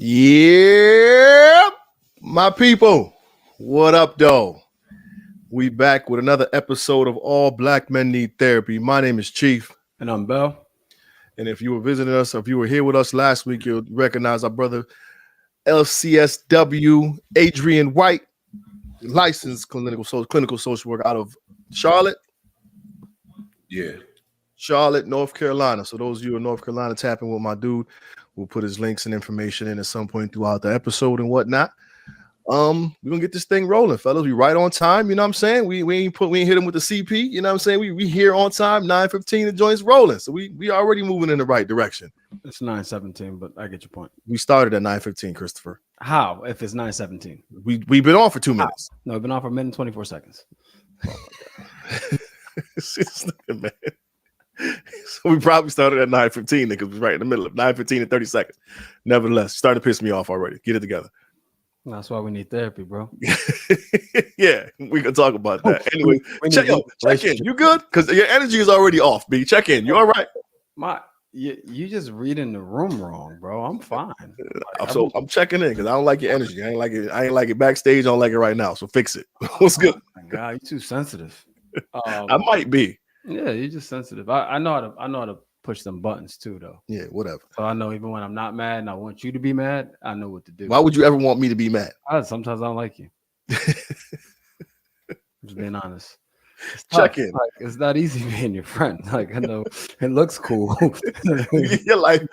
Yeah, my people. What up, though? We back with another episode of All Black Men Need Therapy. My name is Chief. And I'm Bell. And if you were visiting us, or if you were here with us last week, you'll recognize our brother LCSW, Adrian White, licensed clinical social worker out of Charlotte. Yeah. Charlotte, North Carolina. So those of you in North Carolina tapping with my dude, we'll put his links and information in at some point throughout the episode and whatnot. We're gonna get this thing rolling, fellas. We right on time, you know what I'm saying? We ain't hit him with the CP, you know what I'm saying? We here on time, 9:15, the joint's rolling. So we already moving in the right direction. It's 9:17, but I get your point. We started at 9:15, Christopher. How if it's 9:17? We've been on for 2 minutes. No, we've been on for a minute and 24 seconds. Man. So we probably started at 9:15 because we're right in the middle of 9:15 and 30 seconds. Nevertheless, starting to piss me off already. Get it together. That's why we need therapy, bro. Yeah, we can talk about that. Anyway, check in. You good? Because your energy is already off, B. Check in. You all right? You just reading the room wrong, bro. I'm fine. I'm checking in because I don't like your energy. I ain't like it backstage. I don't like it right now. So fix it. What's good? Oh my God, you're too sensitive. I might be. Yeah, you're just sensitive. I know how to push some buttons too, though. Yeah, whatever. So I know even when I'm not mad and I want you to be mad, I know what to do. Why would you ever want me to be mad? Sometimes I don't like you. Just being honest. Check in. Like, it's not easy being your friend. Like, I know it looks cool. your life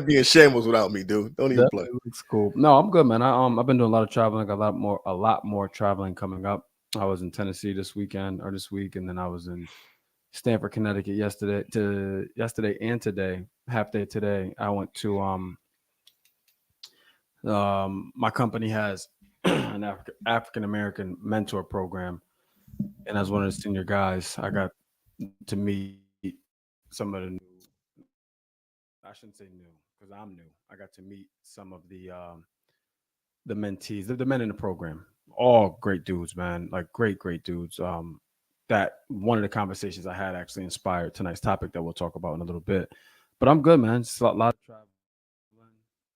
being shambles without me, dude. Don't even play. It looks cool. No, I'm good, man. I've been doing a lot of traveling. I got a lot more traveling coming up. I was in Tennessee this week, and then I was in Stamford, Connecticut yesterday and today, half day today. I went to my company has an African American mentor program, and as one of the senior guys, I got to meet some of the new. I shouldn't say new because I'm new. I got to meet some of the mentees, the men in the program. All great dudes, man. Like great dudes. That one of the conversations I had actually inspired tonight's topic that we'll talk about in a little bit. But I'm good, man. Just a lot of traveling.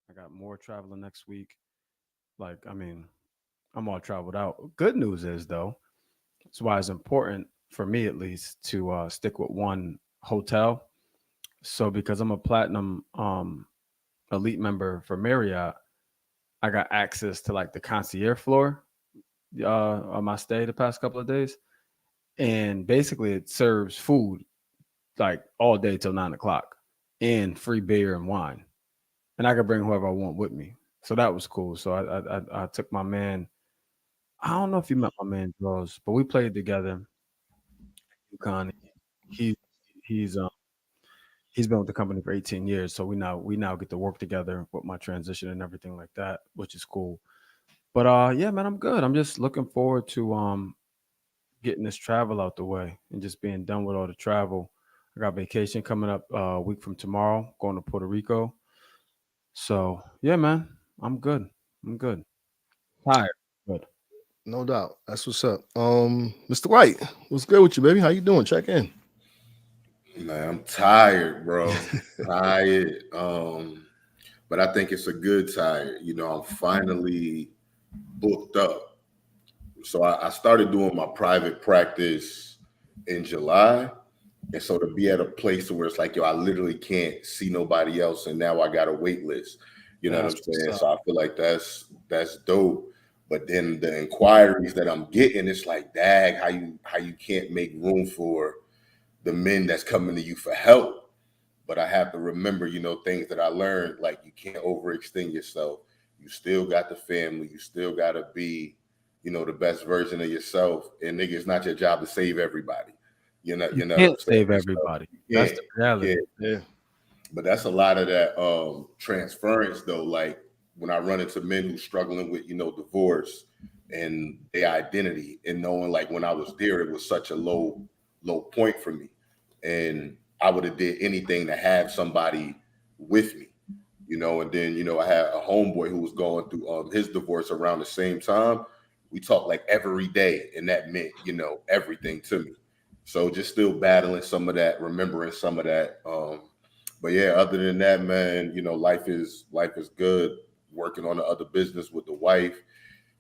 I got more traveling next week. Like, I mean, I'm all traveled out. Good news is, though, that's why it's important for me, at least, to stick with one hotel. So because I'm a platinum elite member for Marriott, I got access to like the concierge floor on my stay the past couple of days. And basically it serves food like all day till 9:00 and free beer and wine. And I could bring whoever I want with me. So that was cool. So I took my man. I don't know if you met my man Draws, but we played together. UConn. He's been with the company for 18 years. So we now get to work together with my transition and everything like that, which is cool. But yeah, man, I'm good. I'm just looking forward to getting this travel out the way and just being done with all the travel. I got vacation coming up a week from tomorrow, going to Puerto Rico. So yeah, man, I'm good. Tired, good. No doubt. That's what's up. Mr. White, what's good with you, baby? How you doing? Check in. Man, I'm tired, bro. Tired. But I think it's a good tired. You know, I'm finally booked up. So I started doing my private practice in July. And so to be at a place where it's like, yo, I literally can't see nobody else. And now I got a wait list. You know what I'm saying? So I feel like that's dope. But then the inquiries that I'm getting, it's like, dag, how you can't make room for the men that's coming to you for help. But I have to remember, you know, things that I learned, like you can't overextend yourself. You still got the family. You still got to be, you know, the best version of yourself. And nigga, it's not your job to save everybody. You can't save everybody. That's the reality. Yeah. But that's a lot of that transference, though. Like when I run into men who's struggling with, you know, divorce and their identity, and knowing like when I was there, it was such a low point for me. And I would have did anything to have somebody with me, you know. And then, you know, I had a homeboy who was going through his divorce around the same time. We talked like every day, and that meant, you know, everything to me. So just still battling some of that, remembering some of that. But yeah, other than that, man, you know, life is good. working on the other business with the wife.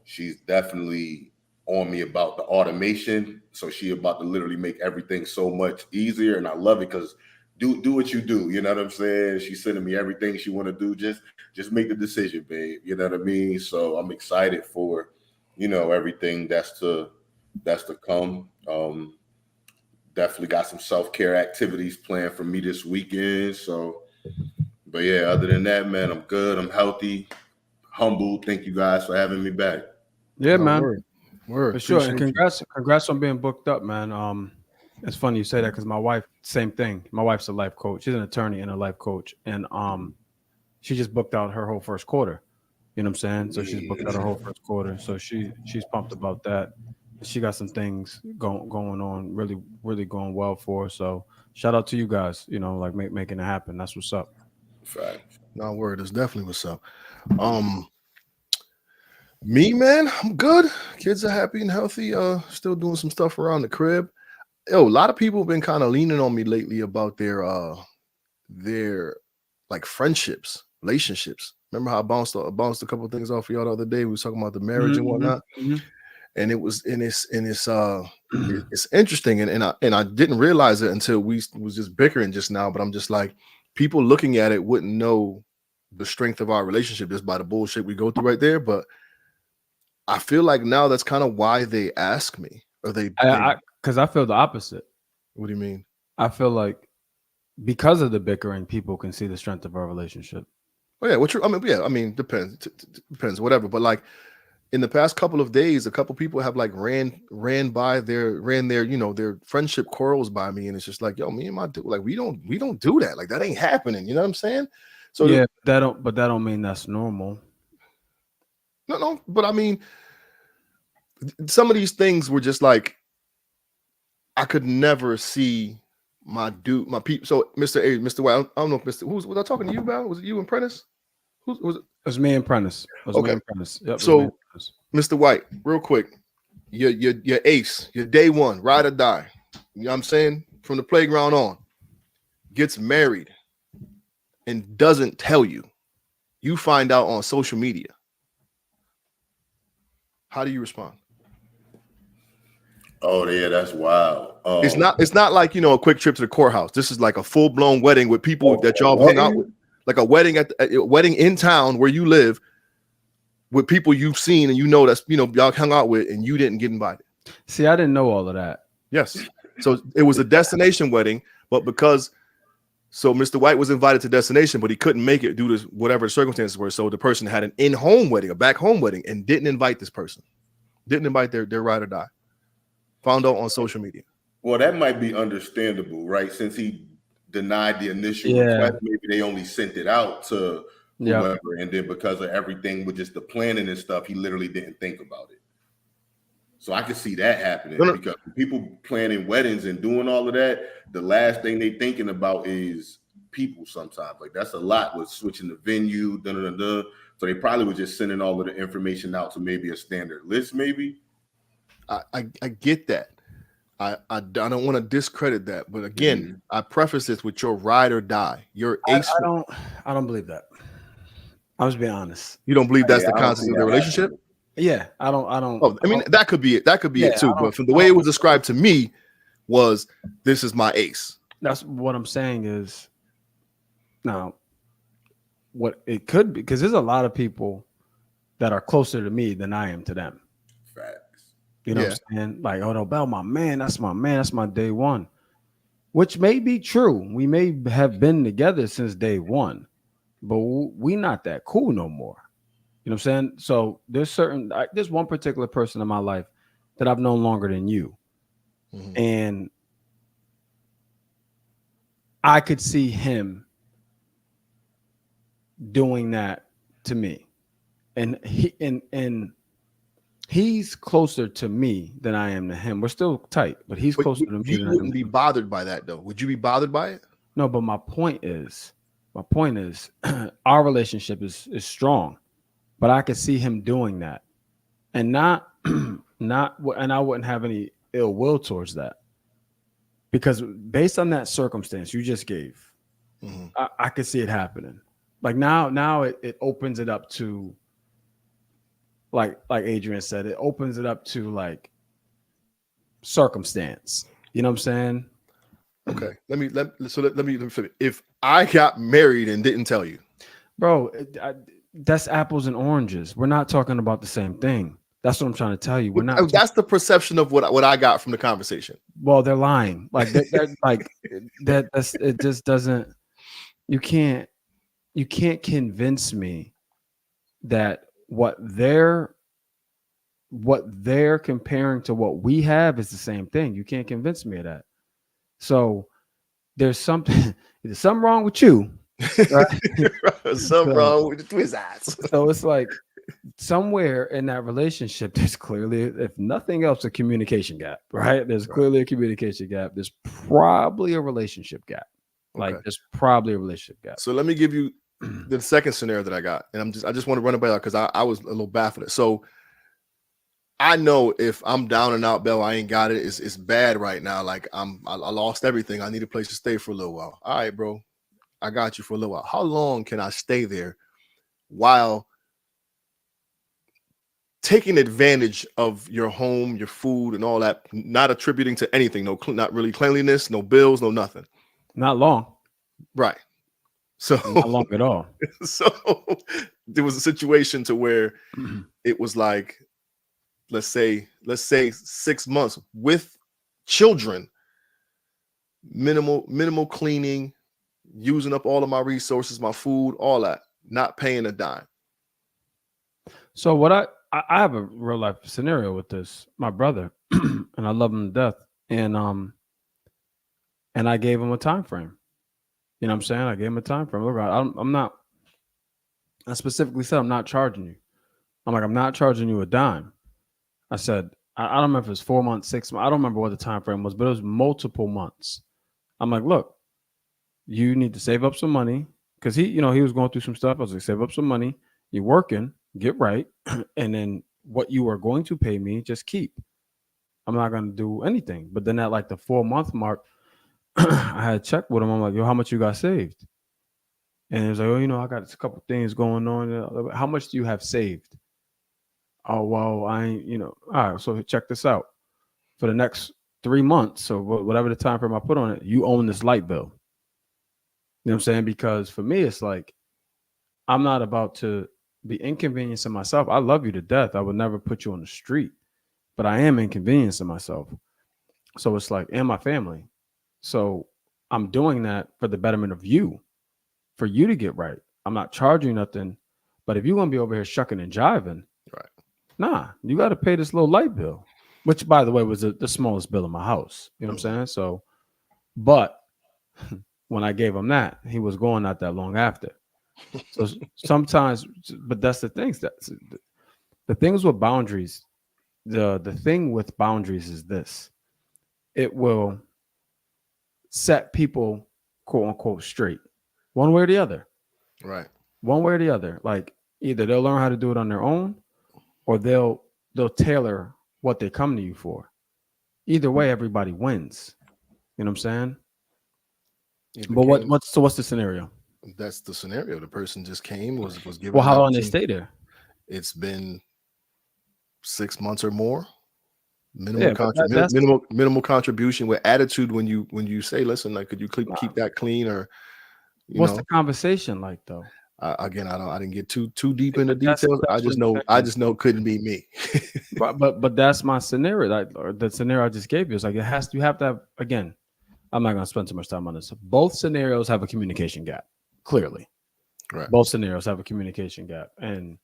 She's definitely on me about the automation. So she about to literally make everything so much easier. And I love it because do what you do. You know what I'm saying? She's sending me everything she want to do. Just make the decision, babe. You know what I mean? So I'm excited for, everything that's to come. Definitely got some self-care activities planned for me this weekend. So, but yeah, other than that, man, I'm good. I'm healthy, humbled. Thank you guys for having me back. Yeah, No, man. Word. For sure. And Appreciate you. congrats on being booked up, man. It's funny you say that because my wife, same thing. My wife's a life coach. She's an attorney and a life coach. And she just booked out her whole first quarter. You know what I'm saying? So she's booked out her whole first quarter. So she's pumped about that. She got some things going on, really, really going well for her. So shout out to you guys, like making it happen. That's what's up. Fact. No, word. That's definitely what's up. Me, man, I'm good. Kids are happy and healthy. Still doing some stuff around the crib. Yo, a lot of people have been kind of leaning on me lately about their like friendships, relationships. Remember how I bounced a couple of things off of y'all the other day? We was talking about the marriage and whatnot. And it's interesting. And I didn't realize it until we was just bickering just now, but I'm just like, people looking at it wouldn't know the strength of our relationship just by the bullshit we go through right there. But I feel like now that's kind of why they ask me, or because I feel the opposite. What do you mean? I feel like because of the bickering, people can see the strength of our relationship. Oh yeah, depends, whatever. But like in the past couple of days, a couple people have like ran their their friendship quarrels by me, and it's just like, yo, me and my dude, like we don't do that. Like that ain't happening. You know what I'm saying? So yeah, that don't mean that's normal. No, but I mean, some of these things were just like, I could never see my people. So Mr. White, I don't know if was I talking to you about? Was it you and Prentice? Who was it? It was me and Prentice. Okay. Yep, so Mr. White, real quick, your ace, your day one, ride or die. You know what I'm saying? From the playground on, gets married and doesn't tell you. You find out on social media. How do you respond? Oh yeah, that's wild. It's not like a quick trip to the courthouse. This is like a full-blown wedding with people that y'all hung out with, like a wedding at a wedding in town where you live with people you've seen and that's y'all hung out with, and you didn't get invited. See, I didn't know all of that. Yes. So it was a destination wedding, but so Mr. White was invited to destination, but he couldn't make it due to whatever the circumstances were. So the person had an in-home wedding, a back-home wedding, and didn't invite this person. Didn't invite their ride or die. Found out on social media. Well, that might be understandable, right? Since he denied the initial request, maybe they only sent it out to whoever, and then because of everything with just the planning and stuff, he literally didn't think about it. So I can see that happening because people planning weddings and doing all of that, the last thing they thinking about is people sometimes. Like that's a lot with switching the venue, So they probably were just sending all of the information out to maybe a standard list, maybe. I get that. I don't want to discredit that, but again, I preface this with your ride or die. Your ace. I don't believe that. I was being honest. You don't believe that's the concept of the relationship? Yeah, I don't. Oh, I mean, that could be it. That could be it too. But from the way it was described to me, was this is my ace. That's what I'm saying is now what it could be, because there's a lot of people that are closer to me than I am to them. Facts. You know what I'm saying? Like, oh no, Bell, my man, that's my day one. Which may be true. We may have been together since day one, but we not that cool no more. You know what I'm saying? So there's one particular person in my life that I've known longer than you. Mm-hmm. And I could see him doing that to me. And he's closer to me than I am to him. We're still tight, but he's closer to me. You wouldn't be bothered by that though. Would you be bothered by it? No, but my point is our relationship is strong. But I could see him doing that, and not, and I wouldn't have any ill will towards that, because based on that circumstance you just gave, I could see it happening. Like now it opens it up to like Adrian said, it opens it up to like circumstance. You know what I'm saying? Okay. Let me if I got married and didn't tell you. Bro, that's apples and oranges. We're not talking about the same thing. That's what I'm trying to tell you. We're not. That's the perception of what I got from the conversation. Well, they're lying. Like they're like that. That's it. Just doesn't. You can't convince me that what they're comparing to what we have is the same thing. You can't convince me of that. So there's something wrong with you. Right? Something wrong with the twist eyes. So it's like somewhere in that relationship, there's clearly, if nothing else, a communication gap, right? There's clearly a communication gap. There's probably a relationship gap. Like there's probably a relationship gap. So let me give you the second scenario that I got. And I just want to run it by you because I was a little baffled. So I know if I'm down and out, Bell, I ain't got it. It's bad right now. Like I lost everything. I need a place to stay for a little while. All right, bro. I got you for a little while. How long can I stay there while taking advantage of your home, your food, and all that, not attributing to anything, not really cleanliness, no bills, no nothing? Not long. Right. So not long at all. So there was a situation to where it was like, let's say 6 months with children, minimal cleaning, using up all of my resources, my food, all that, not paying a dime. So what I have a real life scenario with this, my brother, and I love him to death. And I gave him a time frame. You know what I'm saying? I gave him a time frame. Look, I specifically said, I'm not charging you. I'm like, I'm not charging you a dime. I said, I don't remember if it was 4 months, 6 months. I don't remember what the time frame was, but it was multiple months. I'm like, look, you need to save up some money. Because he was going through some stuff. I was like, save up some money. You're working, get right. And then what you are going to pay me, just keep. I'm not going to do anything. But then at like the 4 month mark, I had checked with him. I'm like, yo, how much you got saved? And he was like, oh, I got a couple things going on. How much do you have saved? Oh, well, I ain't, all right, so check this out. For the next 3 months, so whatever the time frame I put on it, you own this light bill. You know what I'm saying? Because for me, it's like, I'm not about to be inconveniencing myself. I love you to death. I would never put you on the street, but I am inconveniencing myself. So it's like, and my family. So I'm doing that for the betterment of you, for you to get right. I'm not charging you nothing, but if you're going to be over here shucking and jiving, right? Nah, you got to pay this little light bill, which by the way was the smallest bill in my house. You know what I'm saying? So, but when I gave him that, he was going not that long after. So sometimes, but that's the things the things with boundaries. The thing with boundaries is this: it will set people, quote unquote, straight, one way or the other. Right. One way or the other. Like either they'll learn how to do it on their own, or they'll tailor what they come to you for. Either way, everybody wins. You know what I'm saying? But what's the scenario? That's the scenario. The person just came, was given. Well, how long they stay there? It's been 6 months or more. Minimal contribution with attitude when you say, listen, like, could you keep that clean, or what's the conversation like though? Again, I didn't get too deep into details. I just know it couldn't be me. but that's my scenario. Or the scenario I just gave you is like, you have to have, again, I'm not going to spend too much time on this. Both scenarios have a communication gap. Clearly, right. Both scenarios have a communication gap, and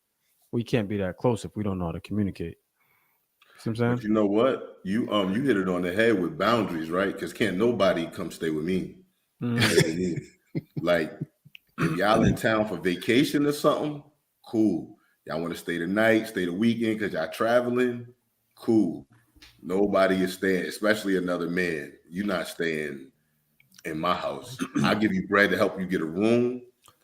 we can't be that close if we don't know how to communicate. See what I'm saying? But you know what? You hit it on the head with boundaries, right? Because can't nobody come stay with me. Mm-hmm. Like, if y'all in town for vacation or something, cool. Y'all want to stay the night, stay the weekend because y'all traveling, cool. Nobody is staying, especially another man. You're not staying in my house. I'll give you bread to help you get a room.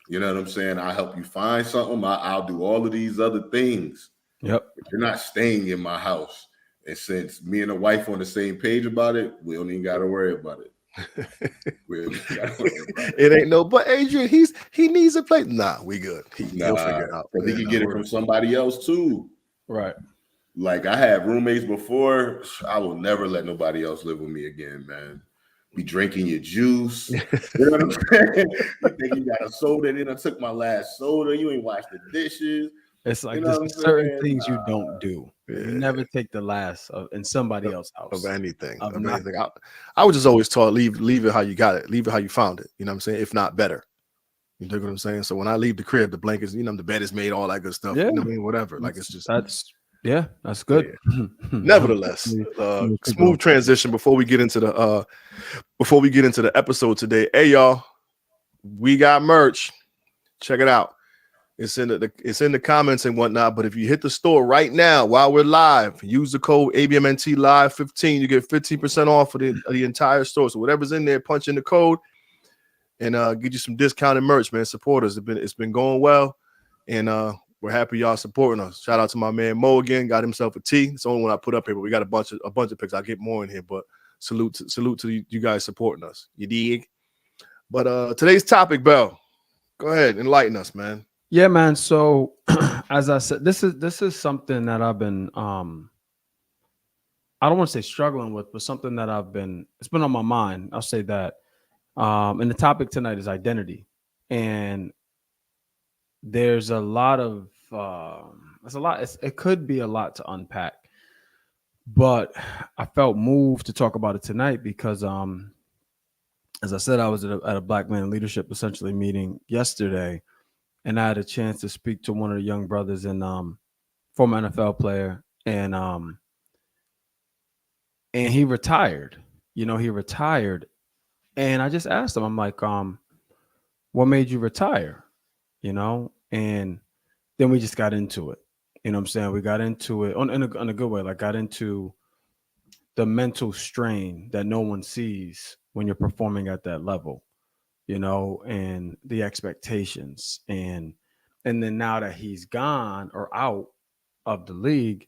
You know what I'm saying? I'll help you find something. I'll do all of these other things. Yep. But you're not staying in my house. And since me and the wife on the same page about it, we don't even got to worry about it. It ain't no, but Adrian, he needs a place. Nah, we good. He'll figure it out. Because he can get it from somebody else too. Right. Like I had roommates before. I will never let nobody else live with me again, man. Be drinking your juice. You know what I'm saying? You think you got a soda, then I took my last soda. You ain't washed the dishes. It's like there's certain things you don't do. Yeah. You never take the last in somebody else's house. Of anything. I was just always taught leave it how you got it. Leave it how you found it. You know what I'm saying? If not better. You know what I'm saying? So when I leave the crib, the blankets, the bed is made, all that good stuff. Yeah. You know what I mean? Whatever. Like it's just that's good. Yeah. Nevertheless, smooth transition before we get into the episode today. Hey y'all, we got merch. Check it out. It's in the comments and whatnot. But if you hit the store right now while we're live, use the code ABMNT Live 15. You get 15% off of the entire store. So whatever's in there, punch in the code and get you some discounted merch, man. Support us. It's been going well, and we're happy y'all supporting us. Shout out to my man Mo again. Got himself a tee. It's the only one I put up here, but we got a bunch of pics. I'll get more in here, but salute to you guys supporting us. You dig? But today's topic, Bell. Go ahead, enlighten us, man. Yeah, man. So as I said, this is something that I've been I don't want to say struggling with, but something that it's been on my mind. I'll say that. And the topic tonight is identity. And there's a lot of it could be a lot to unpack. But I felt moved to talk about it tonight because as I said, I was at a Black Man Leadership essentially meeting yesterday. And I had a chance to speak to one of the young brothers and former NFL player, and he retired. He retired, and I just asked him, I'm like, what made you retire? And then we just got into it. You know what I'm saying? We got into it in a good way. Like got into the mental strain that no one sees when you're performing at that level. And the expectations and then now that he's gone or out of the league,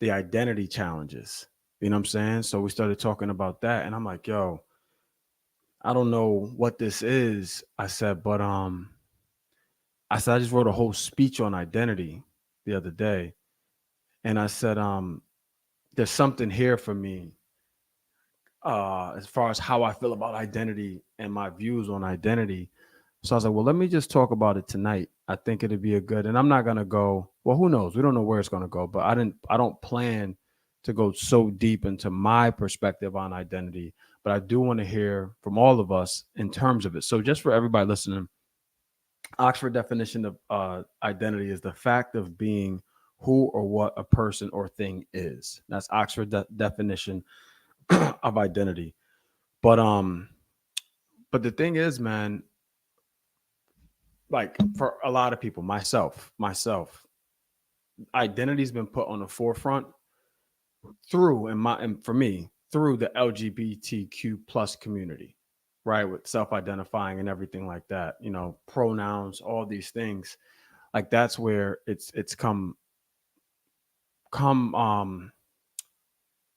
the identity challenges, you know what I'm saying? So we started talking about that and I'm like, yo, I don't know what this is. I said, but I just wrote a whole speech on identity the other day. And I said, there's something here for me as far as how I feel about identity and my views on identity. So I was like, well, let me just talk about it tonight. I think it'd be and I'm not going to go, well, who knows? We don't know where it's going to go, but I don't plan to go so deep into my perspective on identity, but I do want to hear from all of us in terms of it. So just for everybody listening, Oxford definition of identity is the fact of being who or what a person or thing is. That's Oxford definition of identity. But the thing is, man, like for a lot of people, myself, identity's been put on the forefront through for me through the LGBTQ plus community, right? With self-identifying and everything like that, pronouns, all these things. Like that's where it's come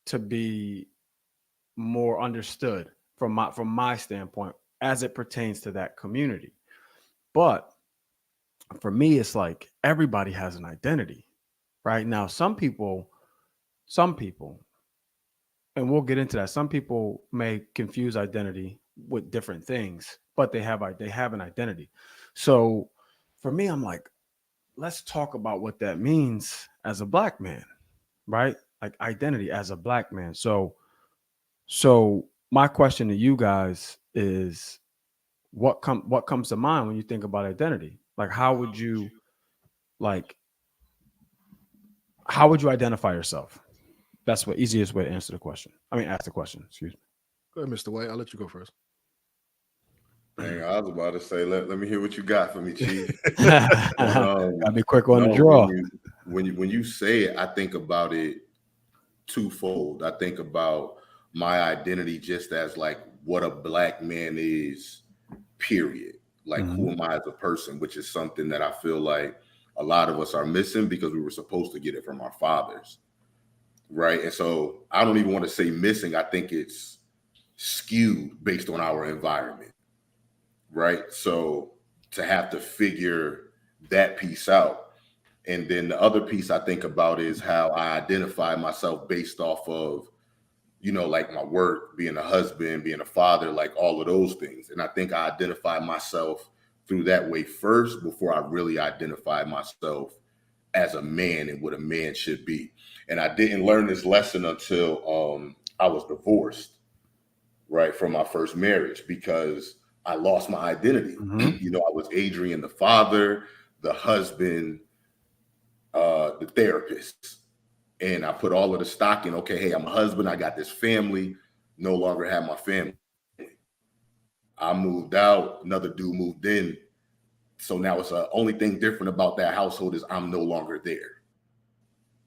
to be more understood from my standpoint as it pertains to that community. But for me, it's like everybody has an identity, right? Now, some people, and we'll get into that. Some people may confuse identity with different things, but they have an identity. So for me, I'm like, let's talk about what that means as a Black man, right? Like identity as a Black man. So my question to you guys is, what comes to mind when you think about identity? Like, how would you identify yourself? That's the easiest way to answer the question. Ask the question. Excuse me. Go ahead, Mr. White. I'll let you go first. Dang, I was about to say, let me hear what you got for me, Chief. Gotta be quick on the draw. When you say it, I think about it twofold. I think about my identity just as like what a Black man is, period. Like who am I as a person, which is something that I feel like a lot of us are missing because we were supposed to get it from our fathers. Right. And so I don't even want to say missing. I think it's skewed based on our environment, right? So to have to figure that piece out. And then the other piece I think about is how I identify myself based off of, like my work, being a husband, being a father, like all of those things. And I think I identify myself through that way first before I really identify myself as a man and what a man should be. And I didn't learn this lesson until I was divorced, right, from my first marriage, because I lost my identity. Mm-hmm. I was Adrian, the father, the husband, the therapist. And I put all of the stock in, okay, hey, I'm a husband, I got this family, no longer have my family. I moved out, another dude moved in. So now it's the only thing different about that household is I'm no longer there.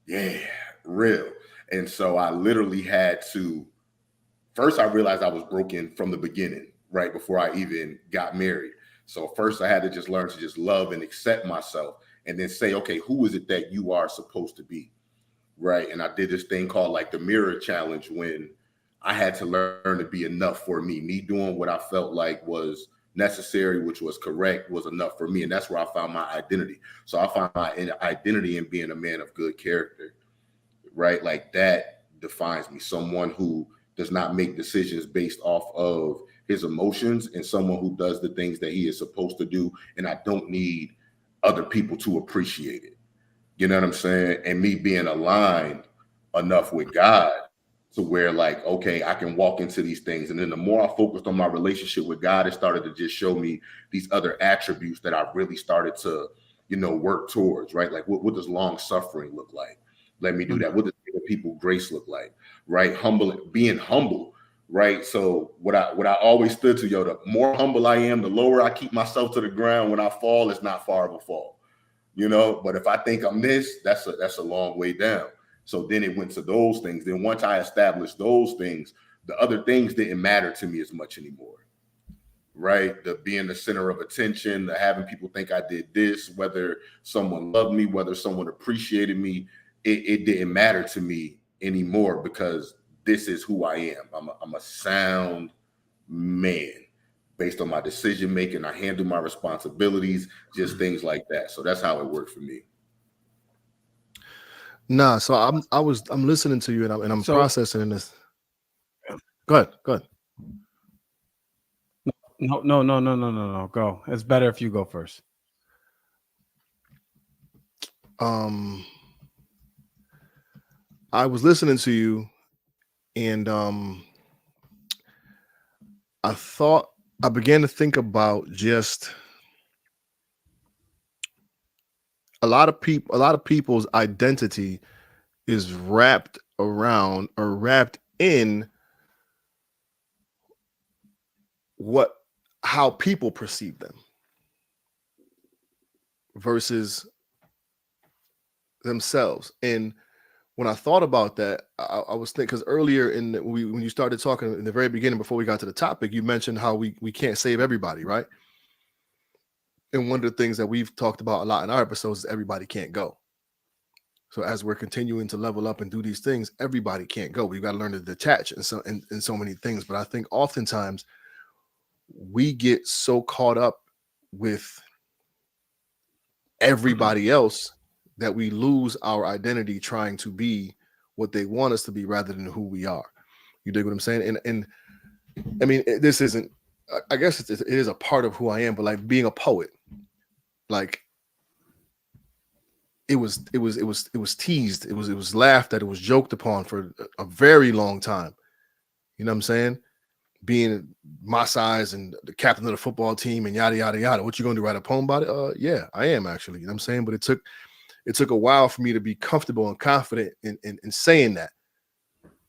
Yeah, real. And so I literally had to, first I realized I was broken from the beginning, right before I even got married. So first I had to just learn to just love and accept myself and then say, okay, who is it that you are supposed to be? Right. And I did this thing called like the mirror challenge, when I had to learn to be enough for me. Me doing what I felt like was necessary, which was correct, was enough for me. And that's where I found my identity. So I found my identity in being a man of good character, right? Like that defines me. Someone who does not make decisions based off of his emotions, and someone who does the things that he is supposed to do. And I don't need other people to appreciate it. You know what I'm saying? And me being aligned enough with God to where, like, okay, I can walk into these things. And then the more I focused on my relationship with God, it started to just show me these other attributes that I really started to, work towards, right? Like, what does long suffering look like? Let me do that. What does giving people grace look like? Right? Being humble, right? So what I always stood to, the more humble I am, the lower I keep myself to the ground. When I fall, it's not far of a fall. But if I think I'm this, that's a long way down. So then it went to those things. Then once I established those things, the other things didn't matter to me as much anymore. Right? The being the center of attention, the having people think I did this, whether someone loved me, whether someone appreciated me, it didn't matter to me anymore, because this is who I am. I'm a sound man. Based on my decision making, I handle my responsibilities, just things like that. So that's how it worked for me. Nah, so I'm listening to you and I'm processing this. Go ahead. No. Go. It's better if you go first. I was listening to you, and I began to think about just a lot of people's identity is wrapped around or wrapped in how people perceive them versus themselves. And when I thought about that, I was thinking, because earlier when you started talking in the very beginning, before we got to the topic, you mentioned how we can't save everybody, right? And one of the things that we've talked about a lot in our episodes is everybody can't go. So as we're continuing to level up and do these things, everybody can't go. We've got to learn to detach in so many things. But I think oftentimes we get so caught up with everybody else that we lose our identity trying to be what they want us to be rather than who we are. You dig what I'm saying? And I mean, this isn't, I guess it is a part of who I am, but like being a poet, like it was teased, it was laughed at, it was joked upon for a very long time. You know what I'm saying? Being my size and the captain of the football team and yada yada yada. What you gonna do? Write a poem about it? Yeah, I am actually. You know what I'm saying? But it took a while for me to be comfortable and confident in saying that.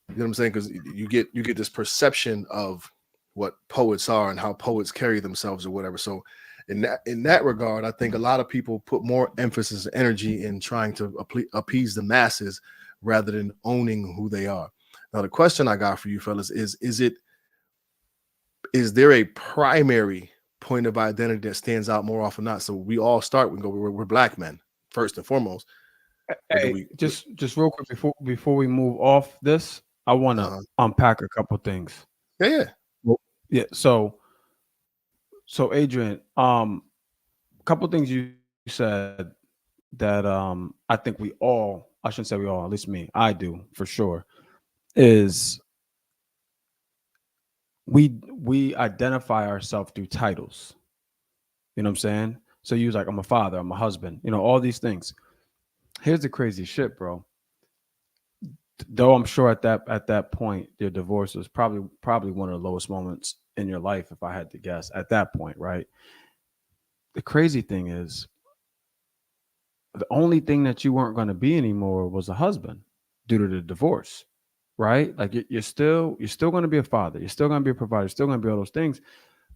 You know what I'm saying? Because you get this perception of what poets are and how poets carry themselves or whatever. So in that regard, I think a lot of people put more emphasis and energy in trying to appease the masses rather than owning who they are. Now, the question I got for you fellas is there a primary point of identity that stands out more often than not? So we all start, we go, we're black men first and foremost. Hey, just real quick before we move off this, I want to unpack a couple things. Yeah. Well, yeah. So Adrian, a couple things you said that I think we all, I shouldn't say we all, at least me, I do for sure, is we identify ourselves through titles. You know what I'm saying? So you was like, I'm a father, I'm a husband, all these things. Here's the crazy shit, bro. Though I'm sure at that point, your divorce was probably one of the lowest moments in your life, if I had to guess, at that point, right? The crazy thing is, the only thing that you weren't going to be anymore was a husband due to the divorce, right? Like you're still going to be a father, you're still going to be a provider, you're still going to be all those things,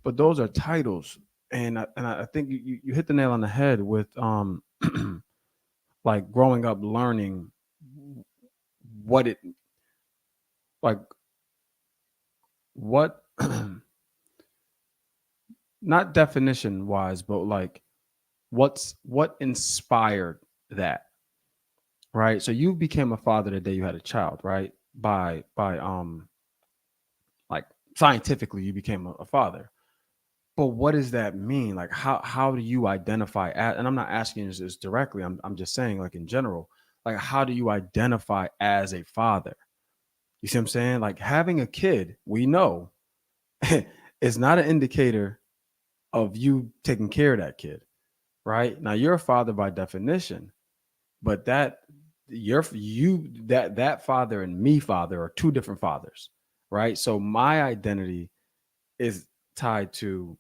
but those are titles. And I think you hit the nail on the head with like growing up learning what it like what not definition wise, but like what inspired that, right? So you became a father the day you had a child, right? By like scientifically you became a father. But what does that mean? Like how do you identify at, and I'm not asking you this directly, I'm just saying like in general, like how do you identify as a father? You see what I'm saying? Like having a kid, we know is not an indicator of you taking care of that kid, right? Now you're a father by definition, but that father and me father are two different fathers, right? So my identity is tied to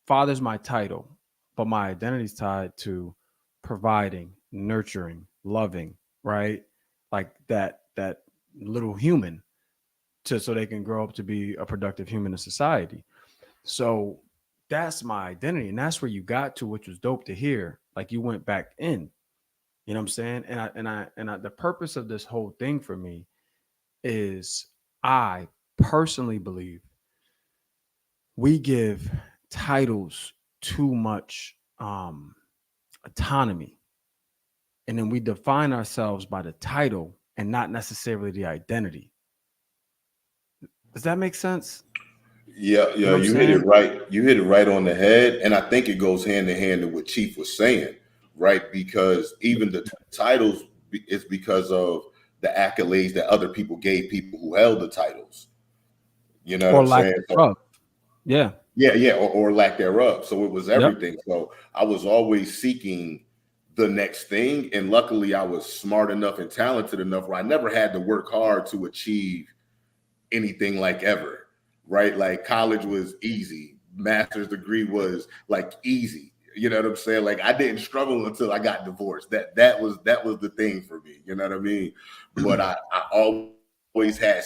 father's my title, but my identity is tied to providing, nurturing, loving, right? Like that little human so they can grow up to be a productive human in society. So that's my identity. And that's where you got to, which was dope to hear. Like you went back in. You know what I'm saying? And the purpose of this whole thing for me is I personally believe we give titles too much autonomy, and then we define ourselves by the title and not necessarily the identity. Does that make sense? Yeah, You yeah, know what I'm you hit it saying? right. You hit it right on the head, and I think it goes hand in hand to what Chief was saying, right? Because even the titles is because of the accolades that other people gave people who held the titles. You know what Or I'm lack saying? So thereof. Yeah. yeah, yeah, or lack thereof. So it was Yep. everything. So I was always seeking the next thing, and luckily I was smart enough and talented enough where I never had to work hard to achieve anything like ever, right? Like college was easy, master's degree was like easy. You know what I'm saying? Like I didn't struggle until I got divorced. That was the thing for me. You know what I mean? But I always had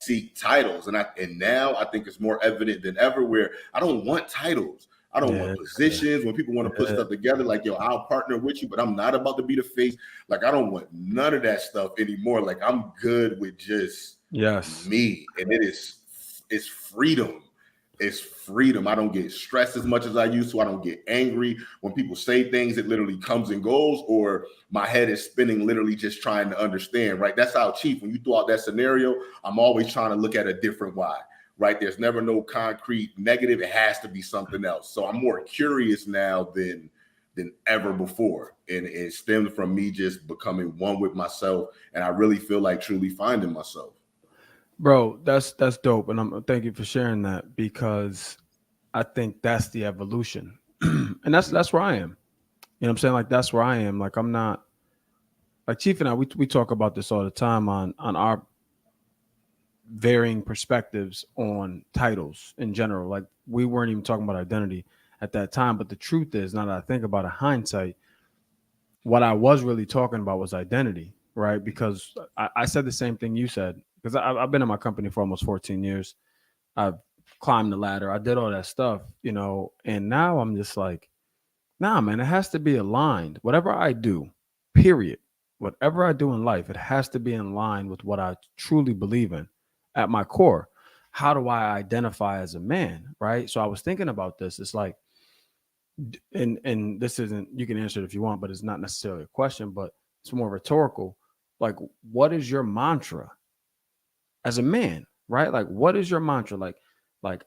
seek titles, and now I think it's more evident than ever where I don't want titles. I don't Yeah. want positions. When people want to put Yeah. stuff together, like, yo, I'll partner with you, but I'm not about to be the face. Like, I don't want none of that stuff anymore. Like, I'm good with just Yes. me. And it's freedom. It's freedom. I don't get stressed as much as I used to. I don't get angry when people say things. It literally comes and goes, or my head is spinning, literally just trying to understand, right? That's how Chief, when you throw out that scenario, I'm always trying to look at a different why, right? There's never no concrete negative. It has to be something else. So I'm more curious now than ever before. And it stemmed from me just becoming one with myself. And I really feel like truly finding myself. Bro, that's dope. And I'm thank you for sharing that, because I think that's the evolution. And that's where I am. You know what I'm saying? Like that's where I am. Like I'm not like Chief and I, we talk about this all the time on our varying perspectives on titles in general. Like we weren't even talking about identity at that time. But the truth is, now that I think about it, hindsight, what I was really talking about was identity, right? Because I said the same thing you said, because I've been in my company for almost 14 years. I've climbed the ladder. I did all that stuff, and now I'm just like, nah, man, it has to be aligned. Whatever I do, period. Whatever I do in life, it has to be in line with what I truly believe in at my core. How do I identify as a man, right? So I was thinking about this. It's like, and this isn't, you can answer it if you want, but it's not necessarily a question, but it's more rhetorical. Like, what is your mantra as a man? right? Like, what is your mantra? Like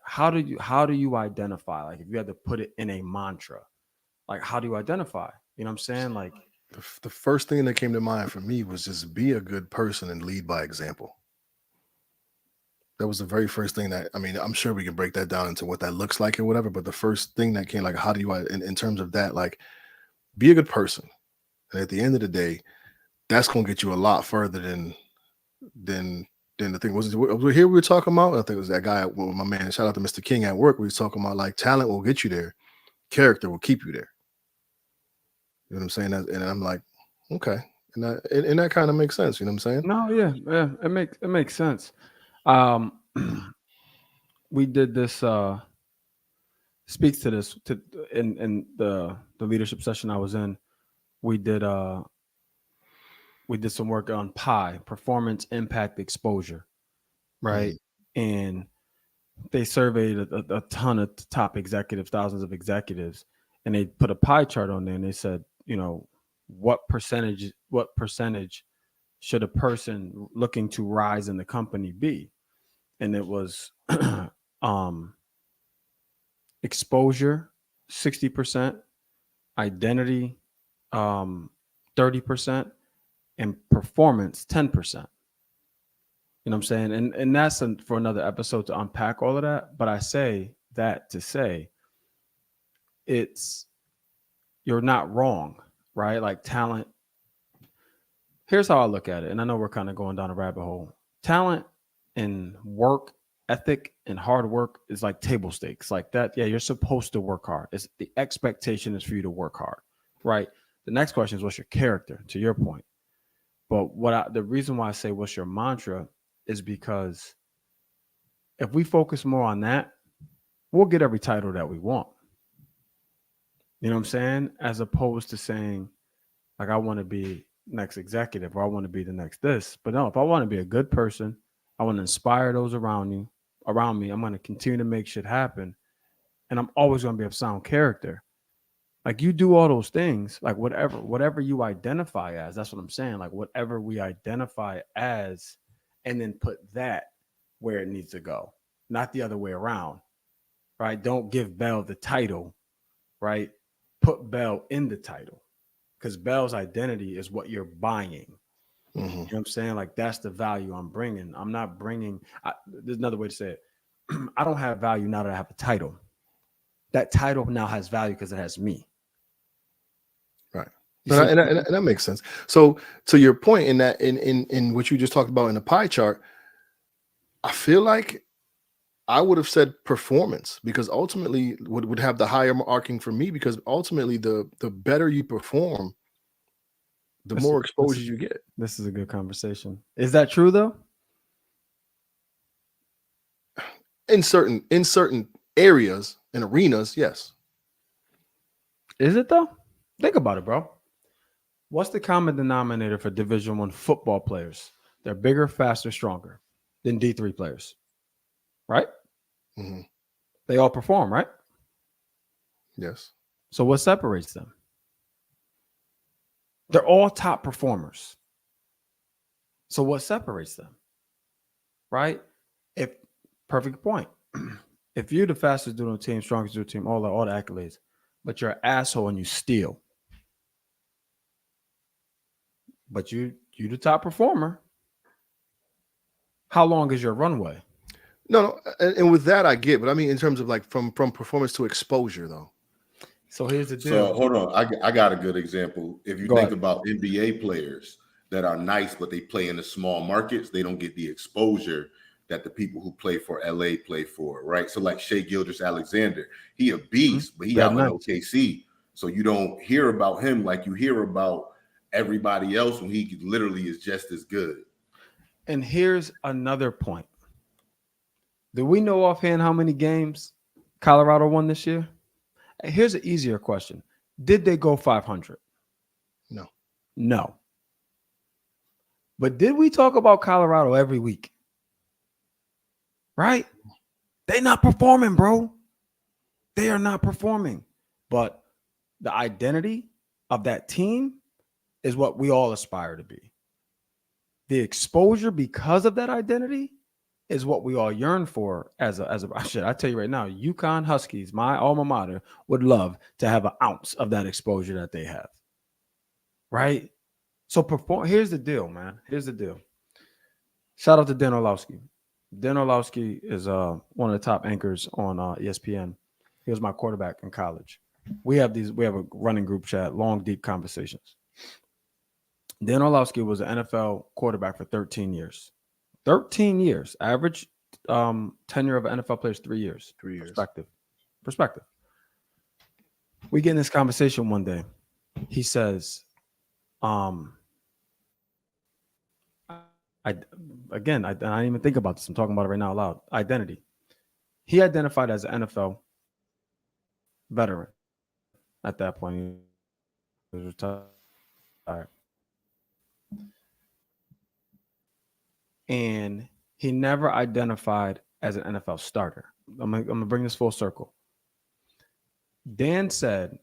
how do you identify? Like, if you had to put it in a mantra, like, how do you identify? You know what I'm saying? Like, The first thing that came to mind for me was just be a good person and lead by example. That was the very first thing that, I mean, I'm sure we can break that down into what that looks like or whatever. But the first thing that came, like, how do you, in terms of that, like, be a good person. And at the end of the day, that's going to get you a lot further than the thing was. Here we were talking about, I think it was that guy, well, my man, shout out to Mr. King at work. We was talking about, like, talent will get you there. Character will keep you there. You know what I'm saying? And I'm like, okay. And that kind of makes sense. You know what I'm saying? no, yeah, it makes sense. We did this speaks to this to in the leadership session I was in. We did some work on PI, performance impact exposure, right? And they surveyed a ton of top executives, thousands of executives, and they put a pie chart on there, and they said, you know, what percentage should a person looking to rise in the company be? And it was exposure 60%, identity 30%, and performance 10%. You know what I'm saying? And that's for another episode to unpack all of that. But I say that to say you're not wrong, right? Like, talent. Here's how I look at it. And I know we're kind of going down a rabbit hole. Talent and work ethic and hard work is like table stakes, like that. Yeah, you're supposed to work hard. It's the expectation is for you to work hard, right? The next question is, what's your character, to your point. But the reason why I say what's your mantra is because if we focus more on that, we'll get every title that we want. You know what I'm saying? As opposed to saying, like, I want to be next executive, or I want to be the next this. But no, if I want to be a good person, I want to inspire those around me. I'm going to continue to make shit happen. And I'm always going to be of sound character. Like, you do all those things, like whatever you identify as, that's what I'm saying. Like, whatever we identify as, and then put that where it needs to go, not the other way around, right? Don't give Bell the title, right? Put Bell in the title, because Bell's identity is what you're buying. You know what I'm saying? Like, that's the value I'm bringing. I'm not bringing, there's another way to say it. I don't have value now that I have a title. That title now has value because it has me. Right. And that makes sense. So to your point in that, in what you just talked about in the pie chart, I feel like I would have said performance, because ultimately would have the higher marking for me, because ultimately the better you perform, the more exposure you get. This is a good conversation. Is that true though? In certain areas and arenas, yes. Is it though? Think about it, bro. What's the common denominator for Division I football players? They're bigger, faster, stronger than D3 players, right? Mm-hmm. They all perform, right? Yes. So what separates them? They're all top performers. So what separates them? Right? Perfect point. If you're the fastest dude on the team, strongest dude on the team, all the accolades, but you're an asshole and you steal, but you the top performer, how long is your runway? No, and with that I get, but I mean in terms of like from performance to exposure though. So here's the deal. So hold on, I got a good example. If you think about NBA players that are nice, but they play in the small markets, they don't get the exposure that the people who play for LA play for, right? So like Shai Gilgeous-Alexander, he a beast, but he out in OKC. So you don't hear about him like you hear about everybody else when he literally is just as good. And here's another point. Do we know offhand how many games Colorado won this year? Here's an easier question. Did they go 500? No. But did we talk about Colorado every week? Right? They're not performing, bro. They are not performing. But the identity of that team is what we all aspire to be. The exposure because of that identity is what we all yearn for as a shit. I tell you right now, UConn Huskies, my alma mater, would love to have an ounce of that exposure that they have. Right? So here's the deal, man. Here's the deal. Shout out to Dan Orlowski. Dan Orlowski is one of the top anchors on ESPN. He was my quarterback in college. We have a running group chat, long, deep conversations. Dan Orlowski was an NFL quarterback for 13 years. 13 years. Average tenure of an NFL player is 3 years. 3 years. Perspective. We get in this conversation one day. He says, I didn't even think about this. I'm talking about it right now aloud. Identity. He identified as an NFL veteran at that point. He was retired. And he never identified as an NFL starter. I'm gonna bring this full circle. Dan said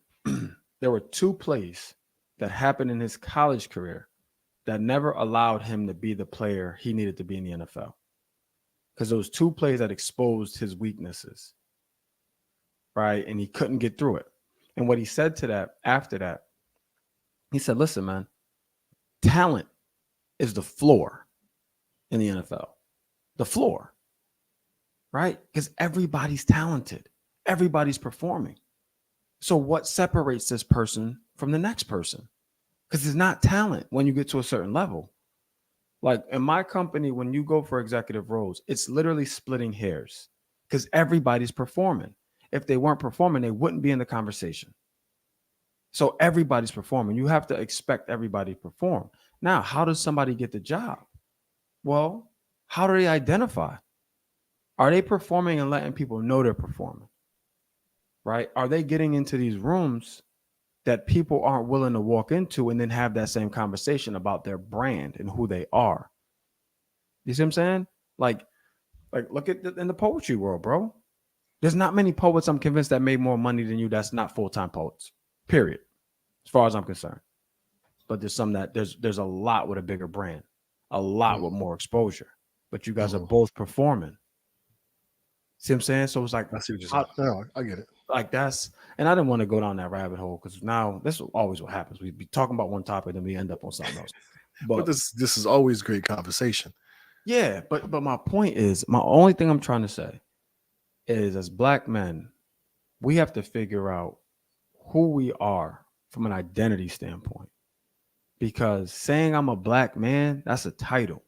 there were 2 plays that happened in his college career that never allowed him to be the player he needed to be in the NFL. Because those 2 plays that exposed his weaknesses, right? And he couldn't get through it. And what he said to that after that, he said, listen, man, talent is the floor in the NFL. The floor, right? Because everybody's talented. Everybody's performing. So what separates this person from the next person? Because it's not talent when you get to a certain level. Like in my company, when you go for executive roles, it's literally splitting hairs because everybody's performing. If they weren't performing, they wouldn't be in the conversation. So everybody's performing. You have to expect everybody to perform. Now, how does somebody get the job? Well, how do they identify? Are they performing and letting people know they're performing? Right? Are they getting into these rooms that people aren't willing to walk into and then have that same conversation about their brand and who they are? You see what I'm saying? Like look at in the poetry world, bro. There's not many poets, I'm convinced, that made more money than you that's not full-time poets, period, as far as I'm concerned. But there's some that there's a lot with a bigger brand, a lot with more exposure. But you guys are both performing. See what I'm saying? So it's like, I see what you're saying. No, I get it. Like that's, and I didn't want to go down that rabbit hole because now this is always what happens. We be talking about one topic and we end up on something else. But this is always great conversation. Yeah, but my point is, my only thing I'm trying to say is, as Black men, we have to figure out who we are from an identity standpoint. Because saying I'm a Black man, that's a title.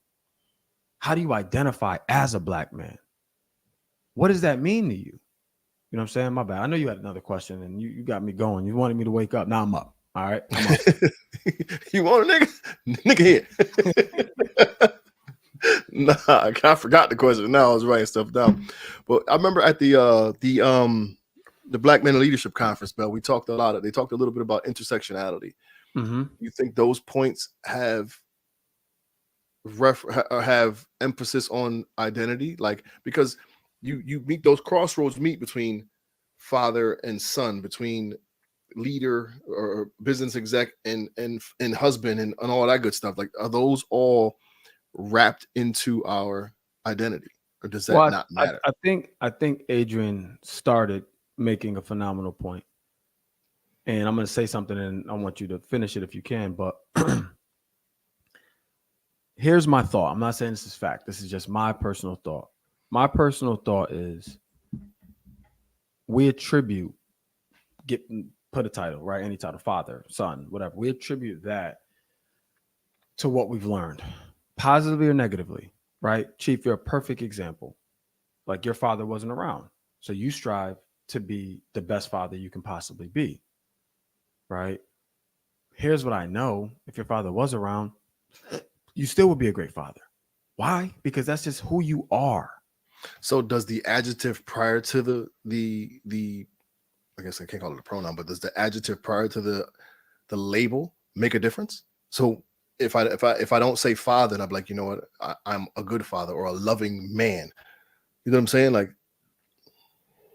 How do you identify as a Black man? What does that mean to you? You know what I'm saying? My bad. I know you had another question and you got me going. You wanted me to wake up. Now I'm up. All right. I'm up. You want a nigga? Nigga here. Nah, I forgot the question. Now I was writing stuff down. But I remember at the Black Men in Leadership Conference, Bell, they talked a little bit about intersectionality. Mm-hmm. You think those points have emphasis on identity? Like, because you meet those crossroads between father and son, between leader or business exec and husband and all that good stuff. Like, are those all wrapped into our identity, or does that not matter? I think Adrian started making a phenomenal point, and I'm going to say something, and I want you to finish it if you can. But here's my thought. I'm not saying this is fact. This is just my personal thought. My personal thought is we attribute, put a title, right? Any title, father, son, whatever. We attribute that to what we've learned, positively or negatively, right? Chief, you're a perfect example. Like, your father wasn't around. So you strive to be the best father you can possibly be, right? Here's what I know. If your father was around, you still would be a great father. Why? Because that's just who you are. So does the adjective prior to the I guess I can't call it a pronoun, but does the adjective prior to the label make a difference? So if I don't say father, and I'm like, you know what, I'm a good father or a loving man. You know what I'm saying? Like,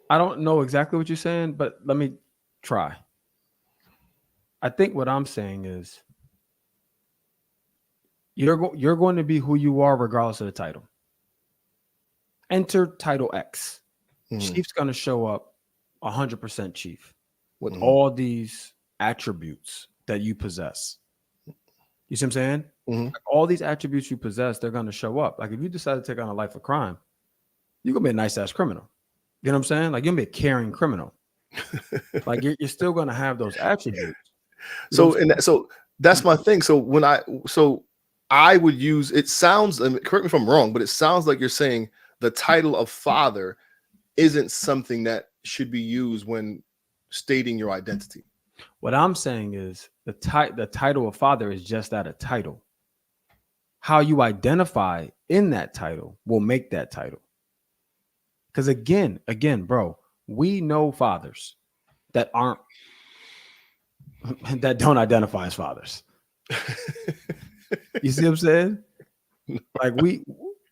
I don't know exactly what you're saying, but let me try. I think what I'm saying is you're going to be who you are regardless of the title. enter title X. Mhm. Chief's going to show up 100% Chief with Mhm. all these attributes that you possess. You see what I'm saying? Mhm. Like all these attributes you possess, they're going to show up. Like if you decide to take on a life of crime, you're going to be a nice ass criminal. You know what I'm saying? Like you're going to be a caring criminal. Like you're still going to have those attributes. You know So that's my thing. So I would use, it sounds, correct me if I'm wrong, but it sounds like you're saying the title of father isn't something that should be used when stating your identity. What I'm saying is the title of father is just that, a title. How you identify in that title will make that title. Because again, bro, we know fathers that aren't that don't identify as fathers. You see what I'm saying? Like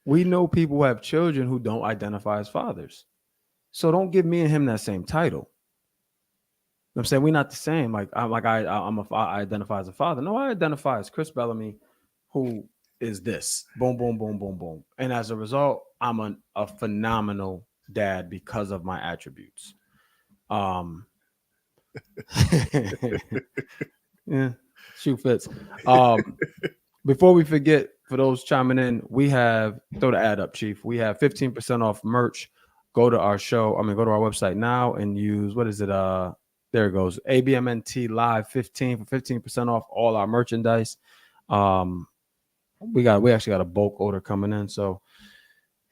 we know people who have children who don't identify as fathers. So don't give me and him that same title. You know what I'm saying we're not the same. Like I identify as a father. No, I identify as Chris Bellamy, who is this. Boom, boom, boom, boom, boom. And as a result, I'm a phenomenal dad because of my attributes. Yeah, shoe fits. Before we forget, for those chiming in, we have, throw the ad up, Chief. We have 15% off merch. Go to our go to our website now and use, what is it? There it goes. ABMNT Live 15 for 15% off all our merchandise. We actually got a bulk order coming in. So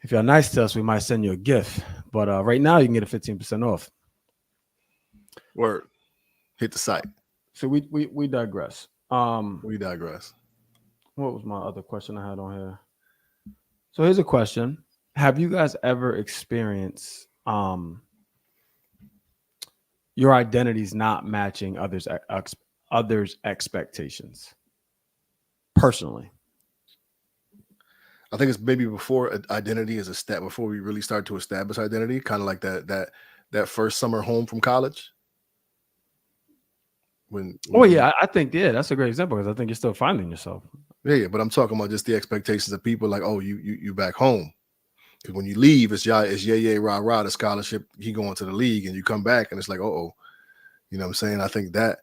if you're nice to us, we might send you a gift. But right now you can get a 15% off. Word. Hit the site. So we digress. We digress. What was my other question I had on here? So here's a question. Have you guys ever experienced your identities not matching others' expectations? Personally. I think it's maybe before identity is a step, before we really start to establish identity, kind of like that first summer home from college. When I think that's a great example because I think you're still finding yourself. Yeah, but I'm talking about just the expectations of people like, oh, you back home. Because when you leave, it's yay, rah, rah, the scholarship, he going to the league, and you come back and it's like, oh, you know what I'm saying? I think that.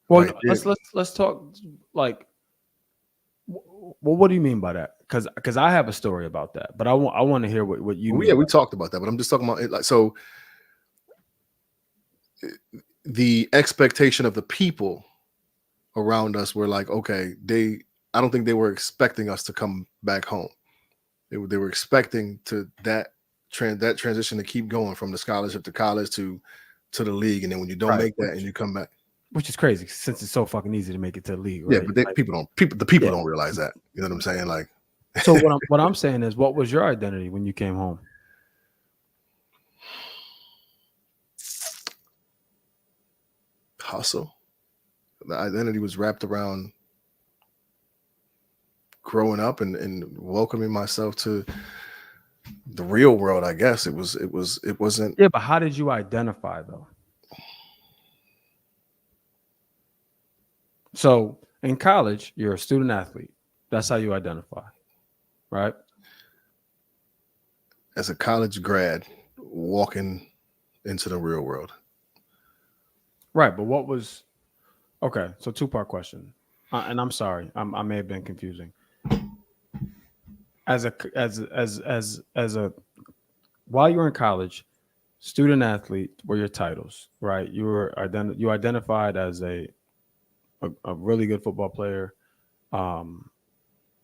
Well, right let's talk like, well, what do you mean by that? Because I have a story about that, but I want to hear what you mean. Yeah, we talked about that, but I'm just talking about it like, so the expectation of the people around us were like, okay, I don't think they were expecting us to come back home. They were expecting that transition to keep going from the scholarship to college to the league, and then when you don't make that and you come back, which is crazy since it's so fucking easy to make it to the league, right? Yeah, but the people don't realize that. You know what I'm saying? Like, so what I'm saying is, what was your identity when you came home? Hustle. The identity was wrapped around growing up and welcoming myself to the real world. I guess it wasn't. Yeah, but how did you identify though? So in college, you're a student athlete. That's how you identify, right? As a college grad, walking into the real world. Right, but what was okay? So two-part question, and I'm sorry, I may have been confusing. As a while you were in college, student athlete were your titles, right? You identified as a really good football player, and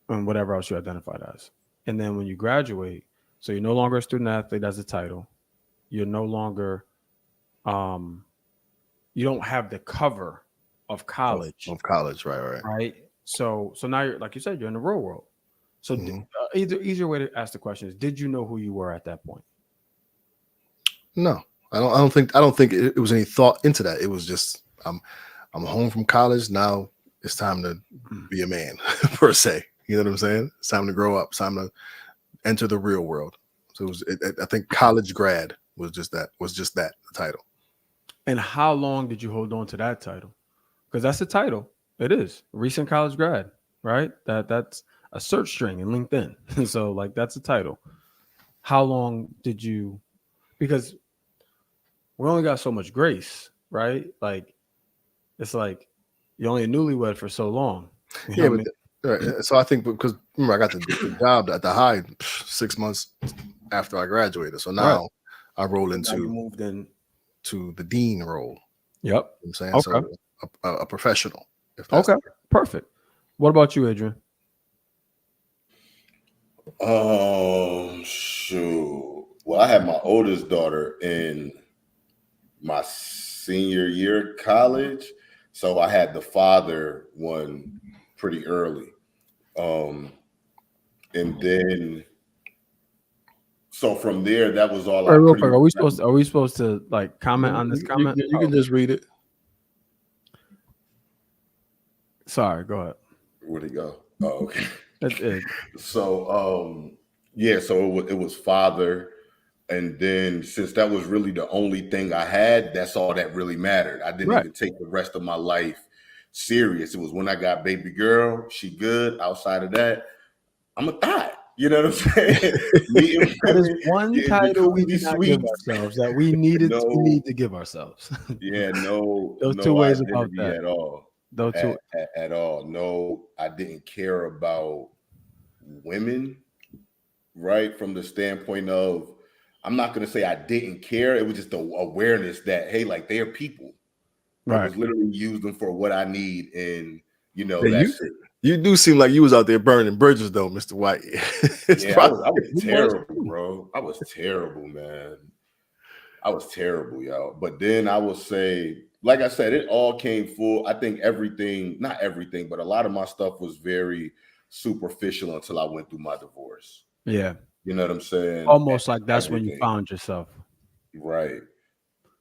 whatever else you identified as. And then when you graduate, so you're no longer a student athlete as a title. You're no longer, you don't have the cover of college. Of college, right. Right. So now you're, like you said, you're in the real world. So easier way to ask the question is, did you know who you were at that point? No, I don't think it was any thought into that. It was just I'm home from college now. It's time to be a man per se. You know what I'm saying? It's time to grow up. It's time to enter the real world. So I think college grad was just that the title. And how long did you hold on to that title? Because that's the title. It is recent college grad, right? That's a search string in LinkedIn. So like that's a title. how long did you? Because we only got so much grace, right? Like it's like you're only a newlywed for so long. You know Yeah, what I but mean? so I think because remember I got the job at the high 6 months after I graduated, so Right. now I roll Now you into moved in. the dean role. Yep. You know what I'm saying, Okay. so a professional, if that's Okay. Perfect. What about you, Adrian? Shoot. Well, I had my oldest daughter in my senior year of college, so I had the father one pretty early. Um, and then so from there, that was all Wait, I real pretty quick. much. Are we supposed to like comment on this comment? you can just read it. Sorry. Go ahead. Where'd he go? Oh, okay. It, So yeah, so it was father, and then since that was really the only thing I had, that's all that really mattered. I didn't right. even take the rest of my life serious. It was when I got baby girl, she good. Outside of that, I'm a thot. You know what I'm saying? Meeting That is women, one getting title we jacuzzi did not give suites. ourselves that we needed. We No, need to give ourselves. yeah, no, Those two no ways about identity that. at all. Those two. At all. No, I didn't care about women, right? From the standpoint of, I'm not going to say I didn't care. It was just the awareness that, hey, like they're people. I Right. was literally using them for what I need. And, Yeah, that's it. you do seem like you was out there burning bridges, though, Mr. White. It's Yeah, probably, I was He was. terrible, bro. I was terrible, man. I was terrible, y'all. But then I will say, like I said, it all came full. I think everything, not everything, but a lot of my stuff was very superficial until I went through my divorce. Yeah. You know what I'm saying? Almost like that's when you Everything. found yourself. Right.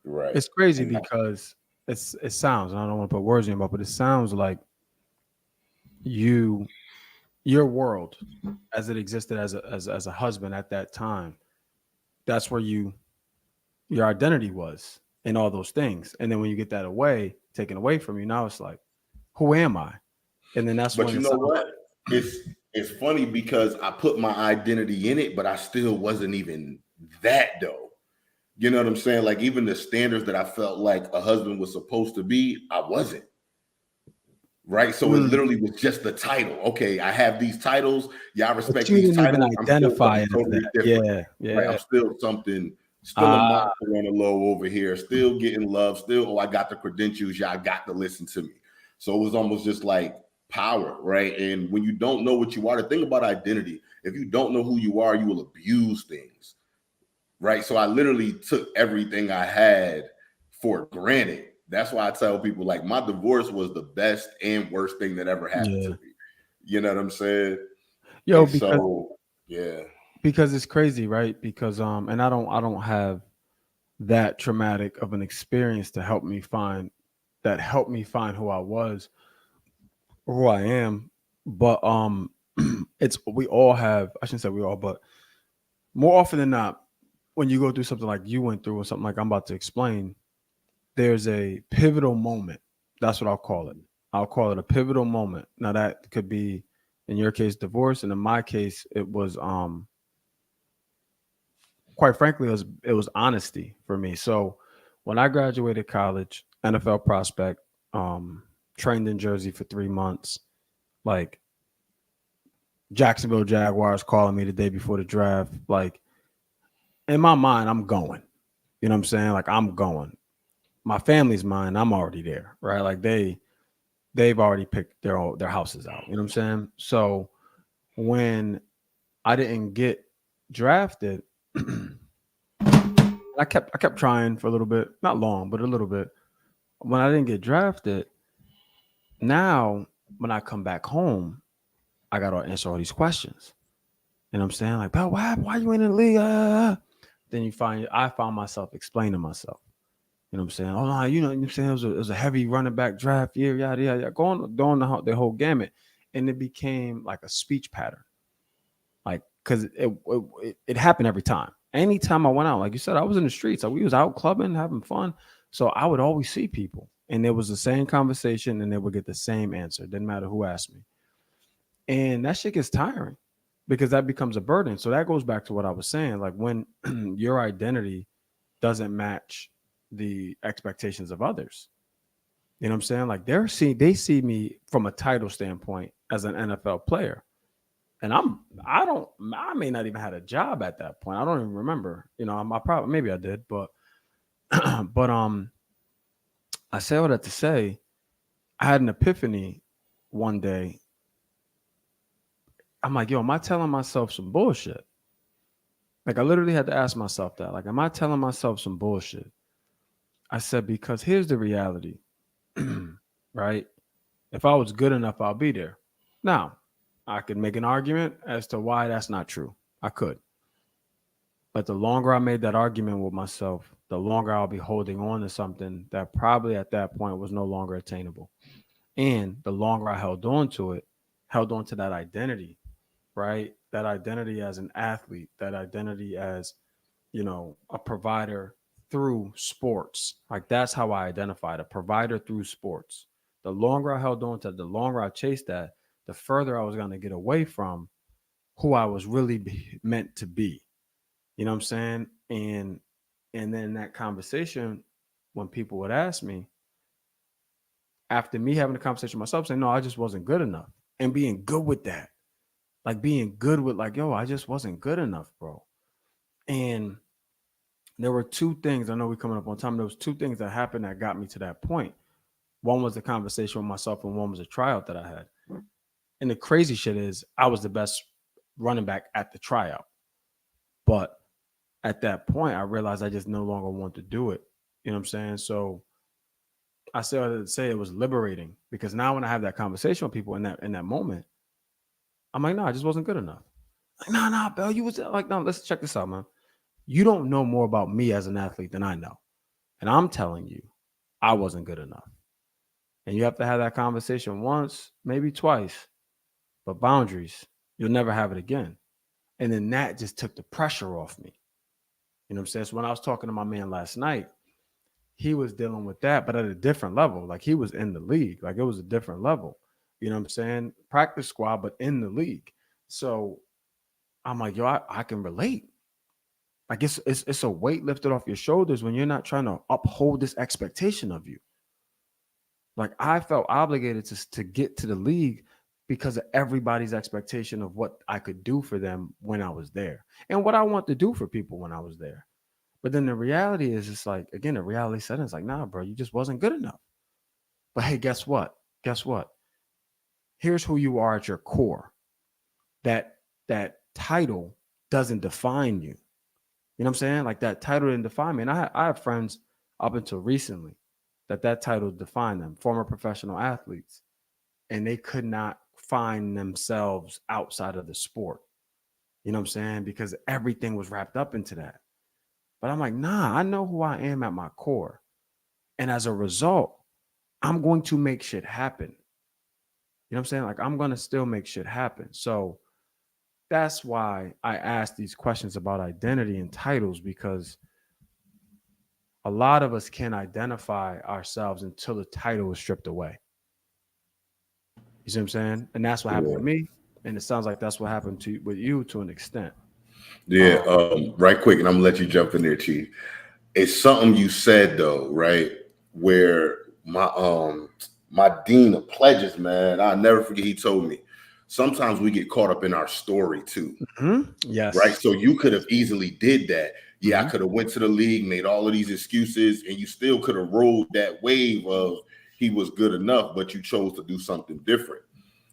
Right. It's crazy And because it sounds, and I don't want to put words in your mouth, but it sounds like you your world as it existed as a husband at that time, that's where your identity was and all those things. And then when you get that taken away from you, now it's like, who am I? And then that's but when you it know sounds what? like, It's funny because I put my identity in it, but I still wasn't even that though. You know what I'm saying? Like even the standards that I felt like a husband was supposed to be, I wasn't. Right. So it mm, literally was just the title. Okay, I have these titles. Y'all but respect you these didn't even titles. I'm still identify something it as totally that. different. Yeah, Right. yeah. I'm still something, still a Ah, monster on the low over here, still getting love, still, oh, I got the credentials. Y'all got to listen to me. So it was almost just like power, right? And when you don't know what you are, the thing about identity, if you don't know who you are, you will abuse things. Right. So I literally took everything I had for granted. That's why I tell people like my divorce was the best and worst thing that ever happened to yeah. me. You know what I'm saying? Yo, And because so, yeah. it's crazy, right? Because and I don't have that traumatic of an experience to help me find who I was or who I am. But it's we all have, I shouldn't say we all, but more often than not, when you go through something like you went through or something like I'm about to explain, there's a pivotal moment. That's what I'll call it. I'll call it a pivotal moment. Now that could be in your case divorce, and in my case, it was quite frankly, it was honesty for me. So when I graduated college, NFL prospect, trained in Jersey for 3 months, like Jacksonville Jaguars calling me the day before the draft. Like in my mind, I'm going. You know what I'm saying? Like I'm going. My family's mind, I'm already there, right? Like they've already picked their houses out. You know what I'm saying? So when I didn't get drafted, I kept trying for a little bit, not long, but a little bit. When I didn't get drafted, now when I come back home, I got to answer all these questions. You know what I'm saying? Like, but why you in the league? Then I found myself explaining myself. You know what I'm saying? Oh no, you know what I'm saying? It was a heavy running back draft year, yada yada, yada. Going the whole gamut, and it became like a speech pattern. Like, cause it happened every time. Anytime I went out, like you said, I was in the streets. Like we was out clubbing, having fun. So I would always see people, and it was the same conversation, and they would get the same answer. Didn't matter who asked me, and that shit gets tiring. because that becomes a burden. So that goes back to what I was saying. Like when your identity doesn't match the expectations of others. You know what I'm saying? Like they see me from a title standpoint as an NFL player. And I may not even had a job at that point. I don't even remember. You know, I probably maybe I did, but but I say all that to say I had an epiphany one day. I'm like, yo, am I telling myself some bullshit? Like I literally had to ask myself that. Like, am I telling myself some bullshit? I said, because here's the reality, right? If I was good enough, I'll be there. Now, I could make an argument as to why that's not true. I could. But the longer I made that argument with myself, the longer I'll be holding on to something that probably at that point was no longer attainable. And the longer I held on to it, held on to that identity, right? That identity as an athlete, that identity as, a provider through sports. Like that's how I identified a provider through sports. The longer I held on to it, the longer I chased that, the further I was going to get away from who I was really meant to be. You know what I'm saying? And then that conversation, when people would ask me, after me having a conversation with myself, saying, no, I just wasn't good enough. And being good with that. Like being good with like, yo, I just wasn't good enough, bro. And there were two things. I know we're coming up on time. There was two things that happened that got me to that point. One was the conversation with myself, and one was a tryout that I had. And the crazy shit is I was the best running back at the tryout. But at that point, I realized I just no longer want to do it. You know what I'm saying? So I started to say it was liberating because now when I have that conversation with people in that moment, I'm like, no, I just wasn't good enough. Like, no, Bill, you was like, no, let's check this out, man. You don't know more about me as an athlete than I know. And I'm telling you, I wasn't good enough. And you have to have that conversation once, maybe twice, but boundaries, you'll never have it again. And then that just took the pressure off me. You know what I'm saying? So when I was talking to my man last night, he was dealing with that, but at a different level. Like he was in the league. Like it was a different level. You know what I'm saying? Practice squad, but in the league. So I'm like, yo, I can relate. Like it's a weight lifted off your shoulders when you're not trying to uphold this expectation of you. Like I felt obligated to get to the league because of everybody's expectation of what I could do for them when I was there and what I want to do for people when I was there. But then the reality is, it's like, again, the reality setting is like, nah, bro, you just wasn't good enough. But hey, guess what? Guess what? Here's who you are at your core. That title doesn't define you. You know what I'm saying? Like that title didn't define me. And I have friends up until recently that title defined them, former professional athletes. And they could not find themselves outside of the sport. You know what I'm saying? Because everything was wrapped up into that. But I'm like, nah, I know who I am at my core. And as a result, I'm going to make shit happen. You know what I'm saying? Like, I'm going to still make shit happen. So that's why I ask these questions about identity and titles, because a lot of us can't identify ourselves until the title is stripped away. You see what I'm saying? And that's what happened with me. And it sounds like that's what happened with you to an extent. Yeah. Right quick, and I'm gonna let you jump in there, Chief. It's something you said though, right? Where my dean of pledges, man, I'll never forget. He told me sometimes we get caught up in our story too. Mm-hmm. Yes. Right. So you could have easily did that. Yeah, Mm-hmm. I could have went to the league, made all of these excuses, and you still could have rolled that wave of he was good enough, but you chose to do something different.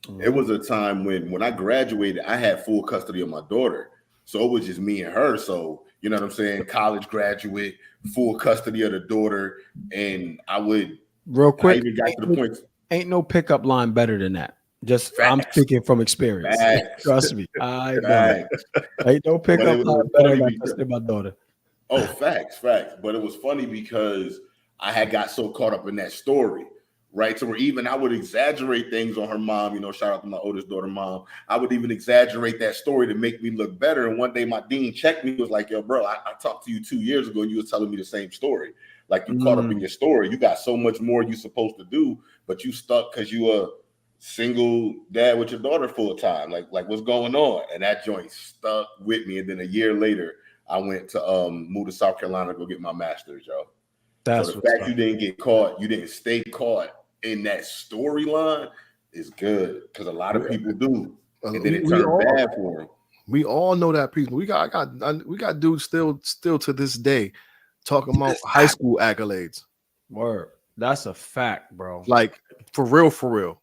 Mm-hmm. It was a time when I graduated, I had full custody of my daughter. So it was just me and her. So, you know what I'm saying? College graduate, full custody of the daughter. And I would real quick, I even got to the point. Ain't no pickup line better than that. Just facts. I'm speaking from experience. Facts. Trust me. I know. Ain't no pickup line better than my daughter. Oh, facts. But it was funny because I had got so caught up in that story, right? So where even I would exaggerate things on her mom, shout out to my oldest daughter mom. I would even exaggerate that story to make me look better. And one day my dean checked me, was like, yo, bro, I talked to you 2 years ago and you were telling me the same story. Like you caught up in your story. You got so much more you supposed to do, but you stuck because you single dad with your daughter full time. Like what's going on? And that joint stuck with me. And then a year later, I went to move to South Carolina to go get my master's, yo. That's so the what's fact up. you didn't get caught, you didn't stay caught in that storyline is good because a lot of people do, and then it turned bad for them. We all know that piece. We got dudes still to this day talking about high school accolades. Word. That's a fact, bro. Like for real.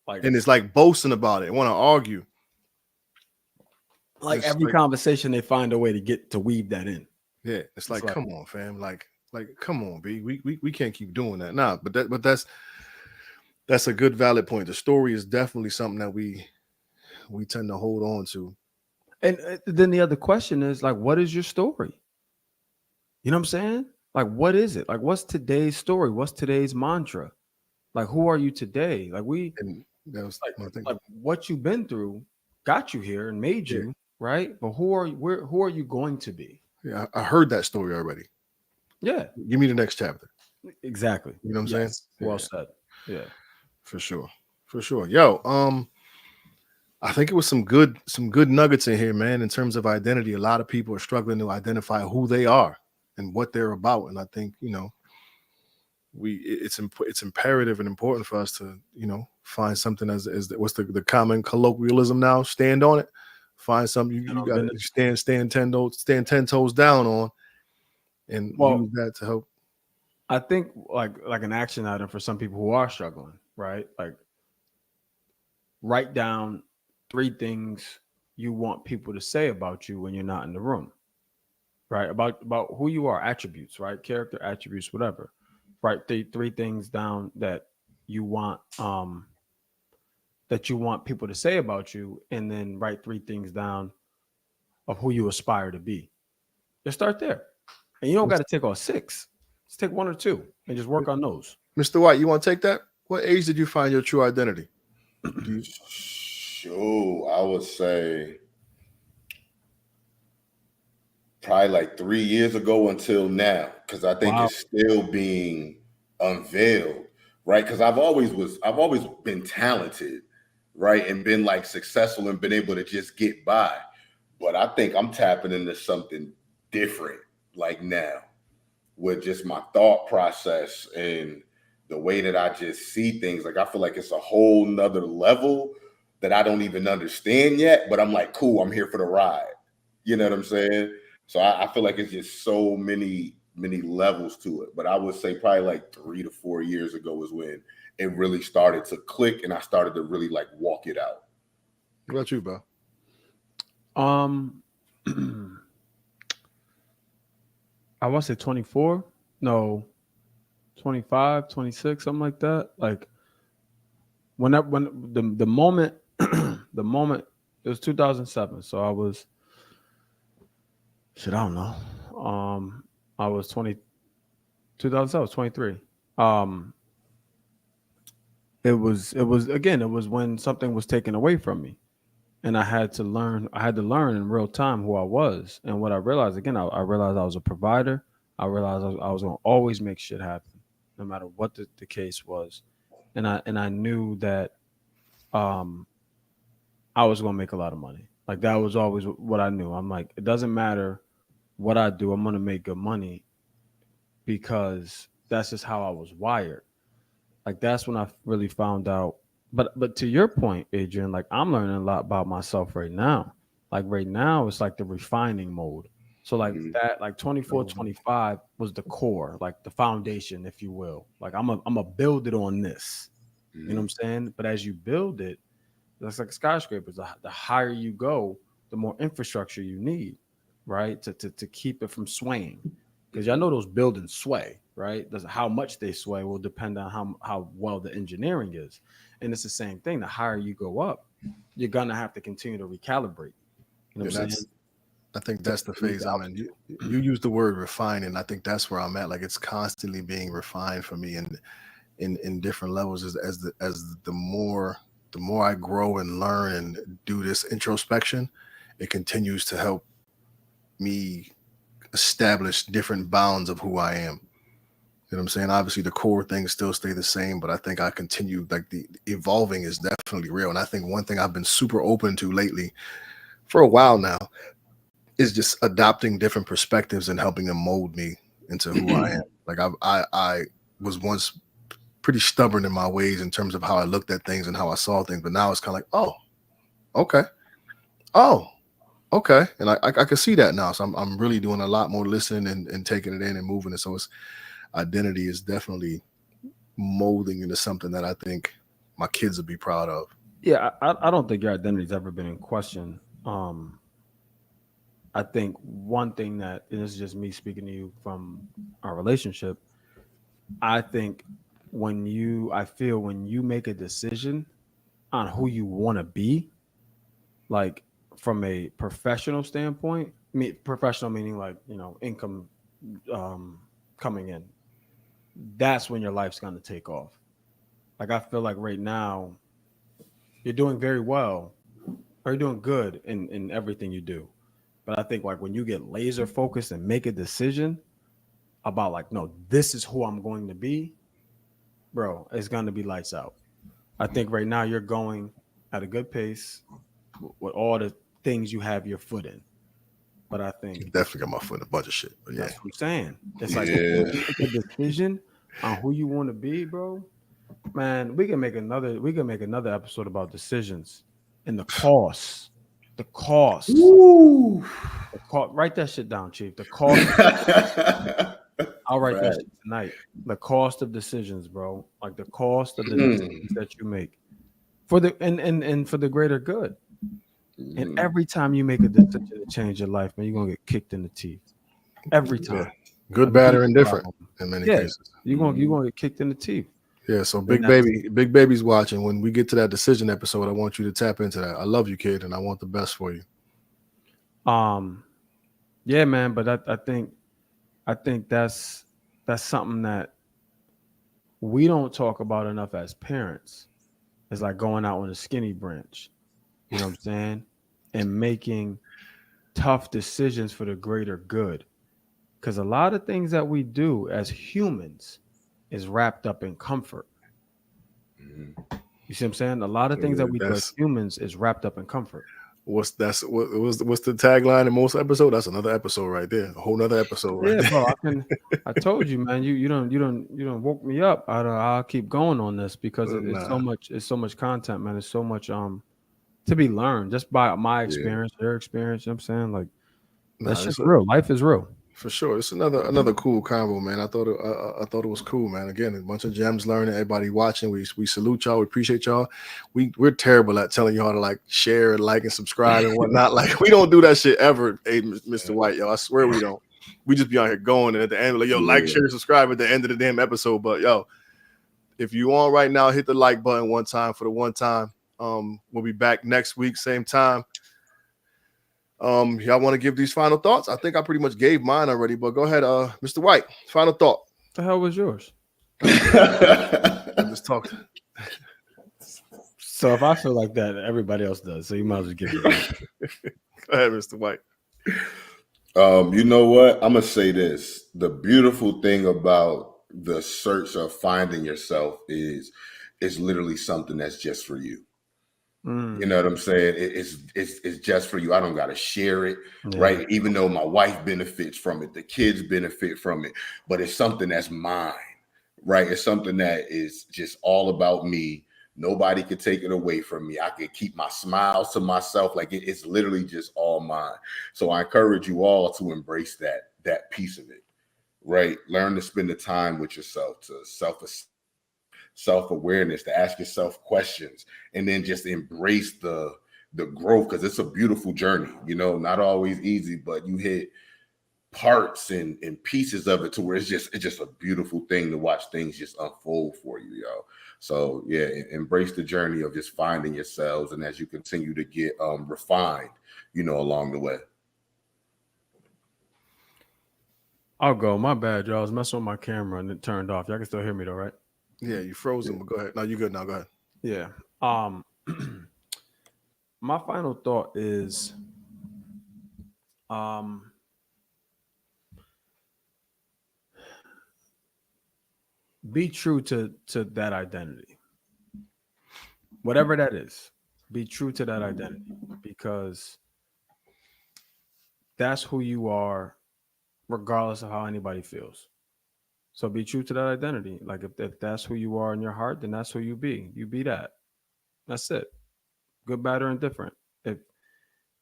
Like, and it's like boasting about it. Want to argue. Like every conversation, they find a way to weave that in. Yeah, it's like come on, fam. Like come on, B. We can't keep doing that. Nah, but that's a good valid point. The story is definitely something that we tend to hold on to. And then the other question is like, what is your story? You know what I'm saying? Like, what is it? Like, what's today's story? What's today's mantra? Like, who are you today? Like, and that was like what you've been through got you here and made you, right? But who are you going to be? Yeah, I heard that story already. Yeah. Give me the next chapter. Exactly. You know what I'm saying? Well said. Yeah. For sure. Yo, I think it was some good nuggets in here, man, in terms of identity. A lot of people are struggling to identify who they are and what they're about. And I think, it's imperative and important for us to, find something as what's the common colloquialism now? Stand on it. Find something you got to stand 10 toes down on and use that to help. I think like an action item for some people who are struggling, right? Like write down 3 things you want people to say about you when you're not in the room, right? About who you are, attributes, right? Character attributes, whatever. Write 3 things down that you want people to say about you, and then write 3 things down of who you aspire to be. Just start there, and you don't got to take all 6. Just take 1 or 2 and just work on those. Mr. White, you want to take that? What age did you find your true identity? Sure, I would say probably like 3 years ago until now, because I think it's still being unveiled, right? Because I've always been talented, right, and been like successful and been able to just get by. But I think I'm tapping into something different, like now, with just my thought process and the way that I just see things. Like I feel like it's a whole nother level that I don't even understand yet, but I'm like, cool, I'm here for the ride. You know what I'm saying? So I feel like it's just so many levels to it. But I would say probably like 3 to 4 years ago is when it really started to click and I started to really like walk it out. What about you, bro? I want to say 24. No, 25, 26, something like that. Like when the moment the moment, it was 2007. So I was I don't know. I was 2007, I was 23. It was when something was taken away from me. And I had to learn in real time who I was. And what I realized, again, I realized I was a provider. I realized I was going to always make shit happen, no matter what the case was. And I knew that I was going to make a lot of money. Like that was always what I knew. I'm like, it doesn't matter what I do, I'm going to make good money because that's just how I was wired. Like that's when I really found out. But to your point, Adrian, like I'm learning a lot about myself right now. Like right now, it's like the refining mode. So like that, like 24, 25 was the core, like the foundation, if you will. Like I'm a build it on this. You know what I'm saying? But as you build it, that's like skyscrapers. The higher you go, the more infrastructure you need, right? To keep it from swaying. Because y'all know those buildings sway, right? How much they sway will depend on how well the engineering is. And it's the same thing. The higher you go up, you're gonna have to continue to recalibrate. You know what I'm saying? I think that's the phase I'm in. You use the word refine, and I think that's where I'm at. Like it's constantly being refined for me, and in different levels as the more I grow and learn and do this introspection, it continues to help me establish different bounds of who I am. You know what I'm saying? Obviously, the core things still stay the same, but I think I continue, like, the evolving is definitely real. And I think one thing I've been super open to lately for a while now is just adopting different perspectives and helping them mold me into who I am. Like, I was once pretty stubborn in my ways in terms of how I looked at things and how I saw things, but now it's kind of like, oh, okay, oh, okay, and I can see that now. So I'm really doing a lot more listening and taking it in and moving it. So it's identity is definitely molding into something that I think my kids would be proud of. Yeah, I don't think your identity's ever been in question. I think one thing that, and this is just me speaking to you from our relationship, I think I feel when you make a decision on who you want to be, like from a professional standpoint, professional meaning like, income um, coming in, that's when your life's going to take off. Like, I feel like right now, you're doing very well, or you're doing good in everything you do. But I think like when you get laser focused and make a decision about like, no, this is who I'm going to be, bro, it's going to be lights out. I think right now you're going at a good pace with all the things you have your foot in. But I think Definitely got my foot in a bunch of shit. But yeah, that's what I'm saying. It's like when Yeah. you make a decision on who you want to be, bro. Man, we can make another episode about decisions and the cost. The cost. Woo. Write that shit down, Chief. The cost. I'll write that Right. shit tonight. The cost of decisions, bro. Like the cost of the Mm. decisions that you make for the and for the greater good. And Mhm. every time you make a decision to change your life, man, you're gonna get kicked in the teeth. Every yeah, time. good, Like bad, big or indifferent problem. in many Yeah, cases. you're gonna get kicked in the teeth. Yeah, so And that's big baby's watching. When we get to that decision episode, I want you to tap into that. I love you, kid, and I want the best for you. um yeah, man, but I think that's something that we don't talk about enough as parents. It's like going out on a skinny branch. You know what I'm saying? And making tough decisions for the greater good. Because a lot of things that we do as humans is wrapped up in comfort. Mhm. You see what I'm saying? A lot of things that we do as That's humans is wrapped up in comfort. what's the tagline in most episode? That's another episode right there. A whole nother episode right Yeah, there. bro. I told you, man. You don't woke me up. I'll keep going on this because it's so Nah, much. It's so much content, man. It's so much to be learned just by my Yeah. experience, your experience. You know what I'm saying? Like that nah. shit's real. Life is real. For sure, it's another cool convo, man. I thought it was cool, man. Again, a bunch of gems learning. Everybody watching, we salute y'all. We appreciate y'all. We're terrible at telling y'all to like share and like and subscribe and whatnot. Like we don't do that shit ever, hey, Mr. White, yo. I swear we don't. We just be out here going, and at the end, like, yo, like, Yeah. share, subscribe at the end of the damn episode. But yo, if you on right now, hit the like button one time for the one time. We'll be back next week, same time. Y'all want to give these final thoughts? I think I pretty much gave mine already, but go ahead, Mr. White. Final thought. What the hell was yours? I just talked. So if I feel like that, everybody else does. So you might as well give it. Go ahead, Mr. White. You know what? I'm gonna say this. The beautiful thing about the search of finding yourself is it's literally something that's just for you. You know what I'm saying? It's just for you. I don't gotta share it, right? Even though my wife benefits from it, the kids benefit from it, but it's something that's mine, right? It's something that is just all about me. Nobody could take it away from me. I could keep my smiles to myself. Like it's literally just all mine. So I encourage you all to embrace that piece of it, right? Learn to spend the time with yourself, to self-awareness, to ask yourself questions, and then just embrace the growth, because it's a beautiful journey, not always easy, but you hit parts and pieces of it to where it's just a beautiful thing to watch things just unfold for you, yo. So yeah, embrace the journey of just finding yourselves, and as you continue to get refined, along the way. I'll go. My bad, y'all. I was messing with my camera and it turned off. Y'all can still hear me though, right? Yeah, you frozen, but go ahead. No, you good now. Go ahead. Yeah. My final thought is um be true to that identity. Whatever that is, be true to that identity because that's who you are, regardless of how anybody feels. So be true to that identity. Like if that's who you are in your heart, then that's who you be. You be that. That's it. Good, bad, or indifferent.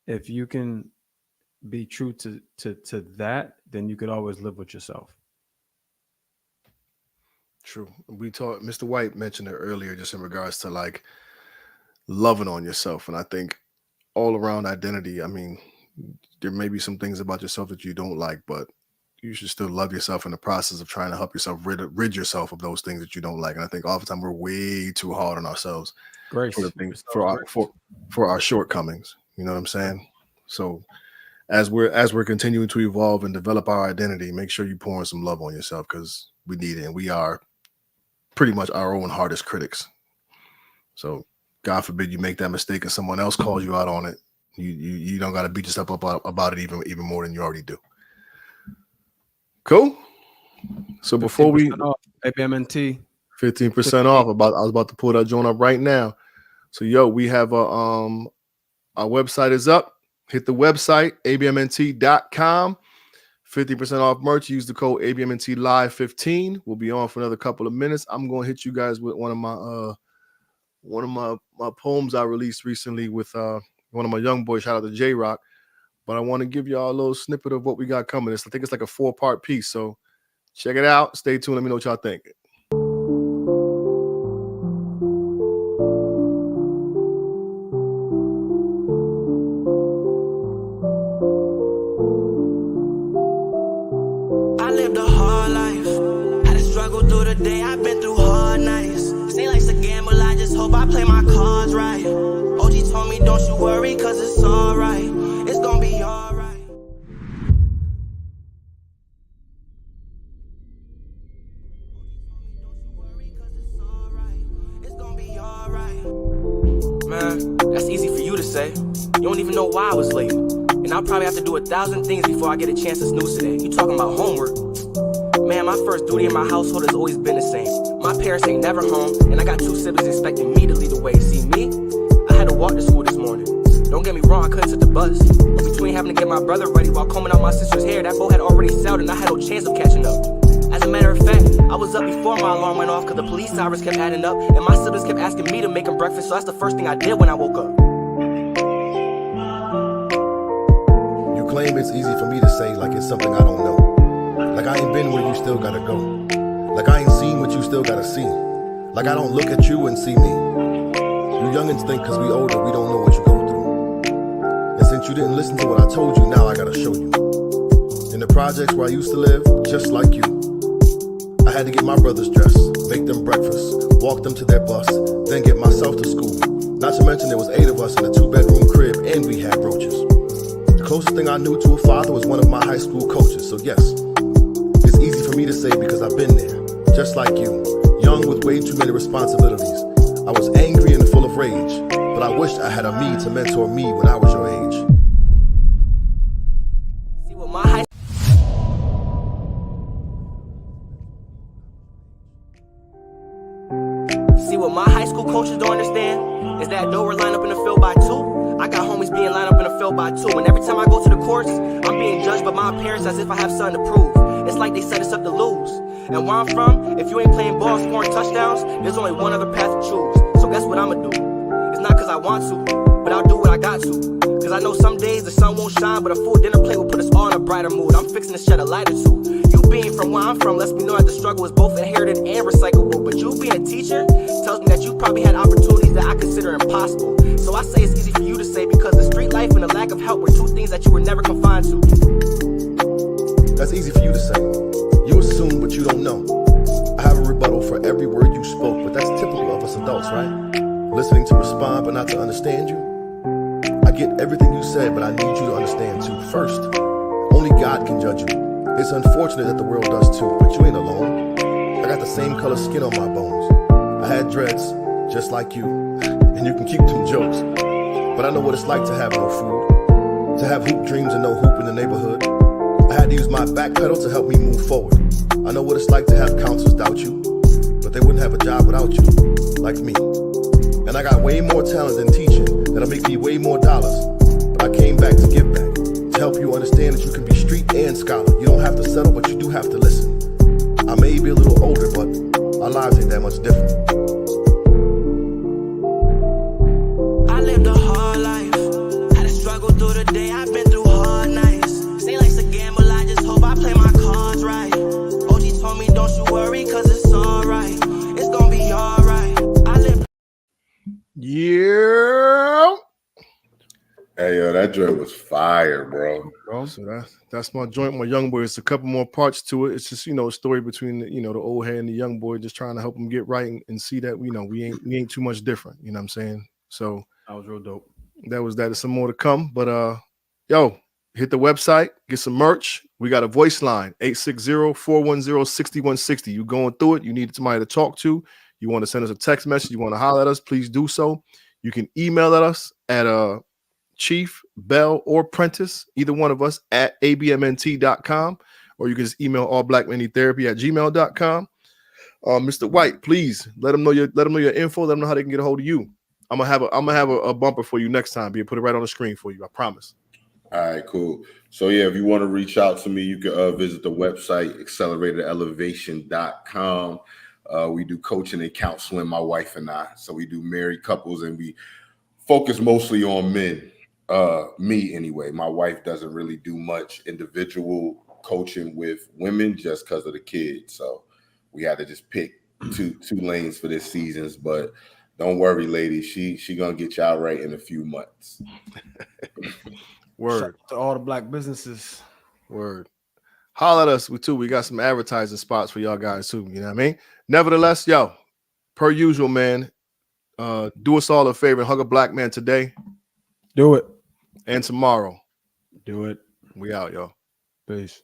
If you can be true to that, then you could always live with yourself. True. We talked. Mr. White mentioned it earlier, just in regards to like loving on yourself, and I think all around identity. I mean, there may be some things about yourself that you don't like, but you should still love yourself in the process of trying to help yourself rid yourself of those things that you don't like. And I think oftentimes we're way too hard on ourselves Grace. for the things for our shortcomings. You know what I'm saying? So as we're continuing to evolve and develop our identity, make sure you pouring some love on yourself because we need it, and we are pretty much our own hardest critics. So God forbid you make that mistake and someone else calls you out on it. You don't got to beat yourself up about it even more than you already do. Cool. So before we ABMNT 15% off. I was about to pull that joint up right now. So we have our website is up. Hit the website abmnt.com. 50% off merch. Use the code ABMNT Live 15. We'll be on for another couple of minutes. I'm going to hit you guys with one of my poems I released recently with one of my young boys. Shout out to J-Rock. But I want to give y'all a little snippet of what we got coming. I think it's like a 4-part piece. So check it out. Stay tuned. Let me know what y'all think. I lived a hard life. Had to struggle through the day. I've been through hard nights. Say life's a gamble. I just hope I play my cards right. OG told me don't you worry, cause it's alright. It's gonna be alright. It's gonna be alright. Man, that's easy for you to say. You don't even know why I was late. And I'll probably have to do 1,000 things before I get a chance to snooze today. You talking about homework? Man, my first duty in my household has always been the same. My parents ain't never home, and I got 2 siblings expecting me to lead the way. See me? I had to walk to school this morning. Don't get me wrong, I couldn't sit the bus. But between having to get my brother ready while combing out my sister's hair, that boat had already sailed and I had no chance of catching up. As a matter of fact, I was up before my alarm went off because the police sirens kept adding up, and my siblings kept asking me to make them breakfast, so that's the first thing I did when I woke up. You claim it's easy for me to say like it's something I don't know. Like I ain't been where you still gotta go. Like I ain't seen what you still gotta see. Like I don't look at you and see me. You youngins think cause we older we don't know what you go through. And since you didn't listen to what I told you, now I gotta show you. In the projects where I used to live, just like you, I had to get my brothers dressed, make them breakfast, walk them to their bus, then get myself to school. Not to mention there was 8 of us in a 2-bedroom crib and we had roaches. The closest thing I knew to a father was one of my high school coaches. So yes, it's easy for me to say because I've been there, just like you, young with way too many responsibilities. I was angry and full of rage, but I wished I had a me to mentor me when I was your age. See what my high school coaches don't understand is that though we're lined up in the field by 2, I got homies being lined up in the field by 2. And every time I go to the course, I'm being judged by my parents as if I have something to prove. It's like they set us up to lose. And where I'm from, if you ain't playing ball scoring touchdowns, there's only one other path to choose. So guess what I'ma do? It's not cause I want to, but I'll do what I got to. Cause I know some days the sun won't shine, but a full dinner plate will put us all in a brighter mood. I'm fixing to shed a light or two. You being from where I'm from lets me know that the struggle is both inherited and recyclable. But you being a teacher tells me that you probably had opportunities that I consider impossible. So I say it's easy for you to say because the street life and the lack of help were 2 things that you were never confined to. That's easy for you to say. You assume, but you don't know. I have a rebuttal for every word you spoke, but that's typical of us adults, right? Listening to respond, but not to understand you. I get everything you said, but I need you to understand too. First, only God can judge you. It's unfortunate that the world does too, but you ain't alone. I got the same color skin on my bones. I had dreads, just like you, and you can keep them jokes. But I know what it's like to have no food, to have hoop dreams and no hoop in the neighborhood. I had to use my back pedal to help me move forward. I know what it's like to have counselors doubt you, but they wouldn't have a job without you, like me. And I got way more talent than teaching that'll make me way more dollars. But I came back to give back, to help you understand that you can be street and scholar. You don't have to settle, but you do have to listen. I may be a little older, but our lives ain't that much different. I lived a hard life. Had to struggle through the day. I've been through hard nights. Seems like a gamble. I just hope I play my cards right. OG told me, don't you worry, cause it's alright. It's gonna be alright. I lived. Yeah. Hey, yo, that joint was fire, bro. So that's my joint, my young boy. It's a couple more parts to it. It's just, a story between the old head and the young boy, just trying to help him get right and see that we ain't too much different. You know what I'm saying? So That was real dope. that was that. There's some more to come. But yo, hit the website, get some merch. We got a voice line, 860-410-6160. You going through it, you need somebody to talk to. You want to send us a text message, you want to holler at us, please do so. You can email at us at Chief, Bell, or Prentice, either one of us, at abmnt.com, or you can just email allblackmanlytherapy@gmail.com. Mr. White, please let them know your info, let them know how they can get a hold of you. I'm gonna have a bumper for you next time. Put it right on the screen for you, I promise. All right, cool. So yeah, if you want to reach out to me, you can visit the website acceleratedelevation.com. We do coaching and counseling, my wife and I. So we do married couples, and we focus mostly on men. Me anyway. My wife doesn't really do much individual coaching with women just because of the kids. So we had to just pick two lanes for this season. But don't worry, ladies. She gonna get y'all right in a few months. Word. Shout out to all the black businesses. Word. Holler at us too. We got some advertising spots for y'all guys too. You know what I mean? Nevertheless, yo, per usual, man, do us all a favor and hug a black man today Do it. and tomorrow. Do it. We out, y'all. Peace.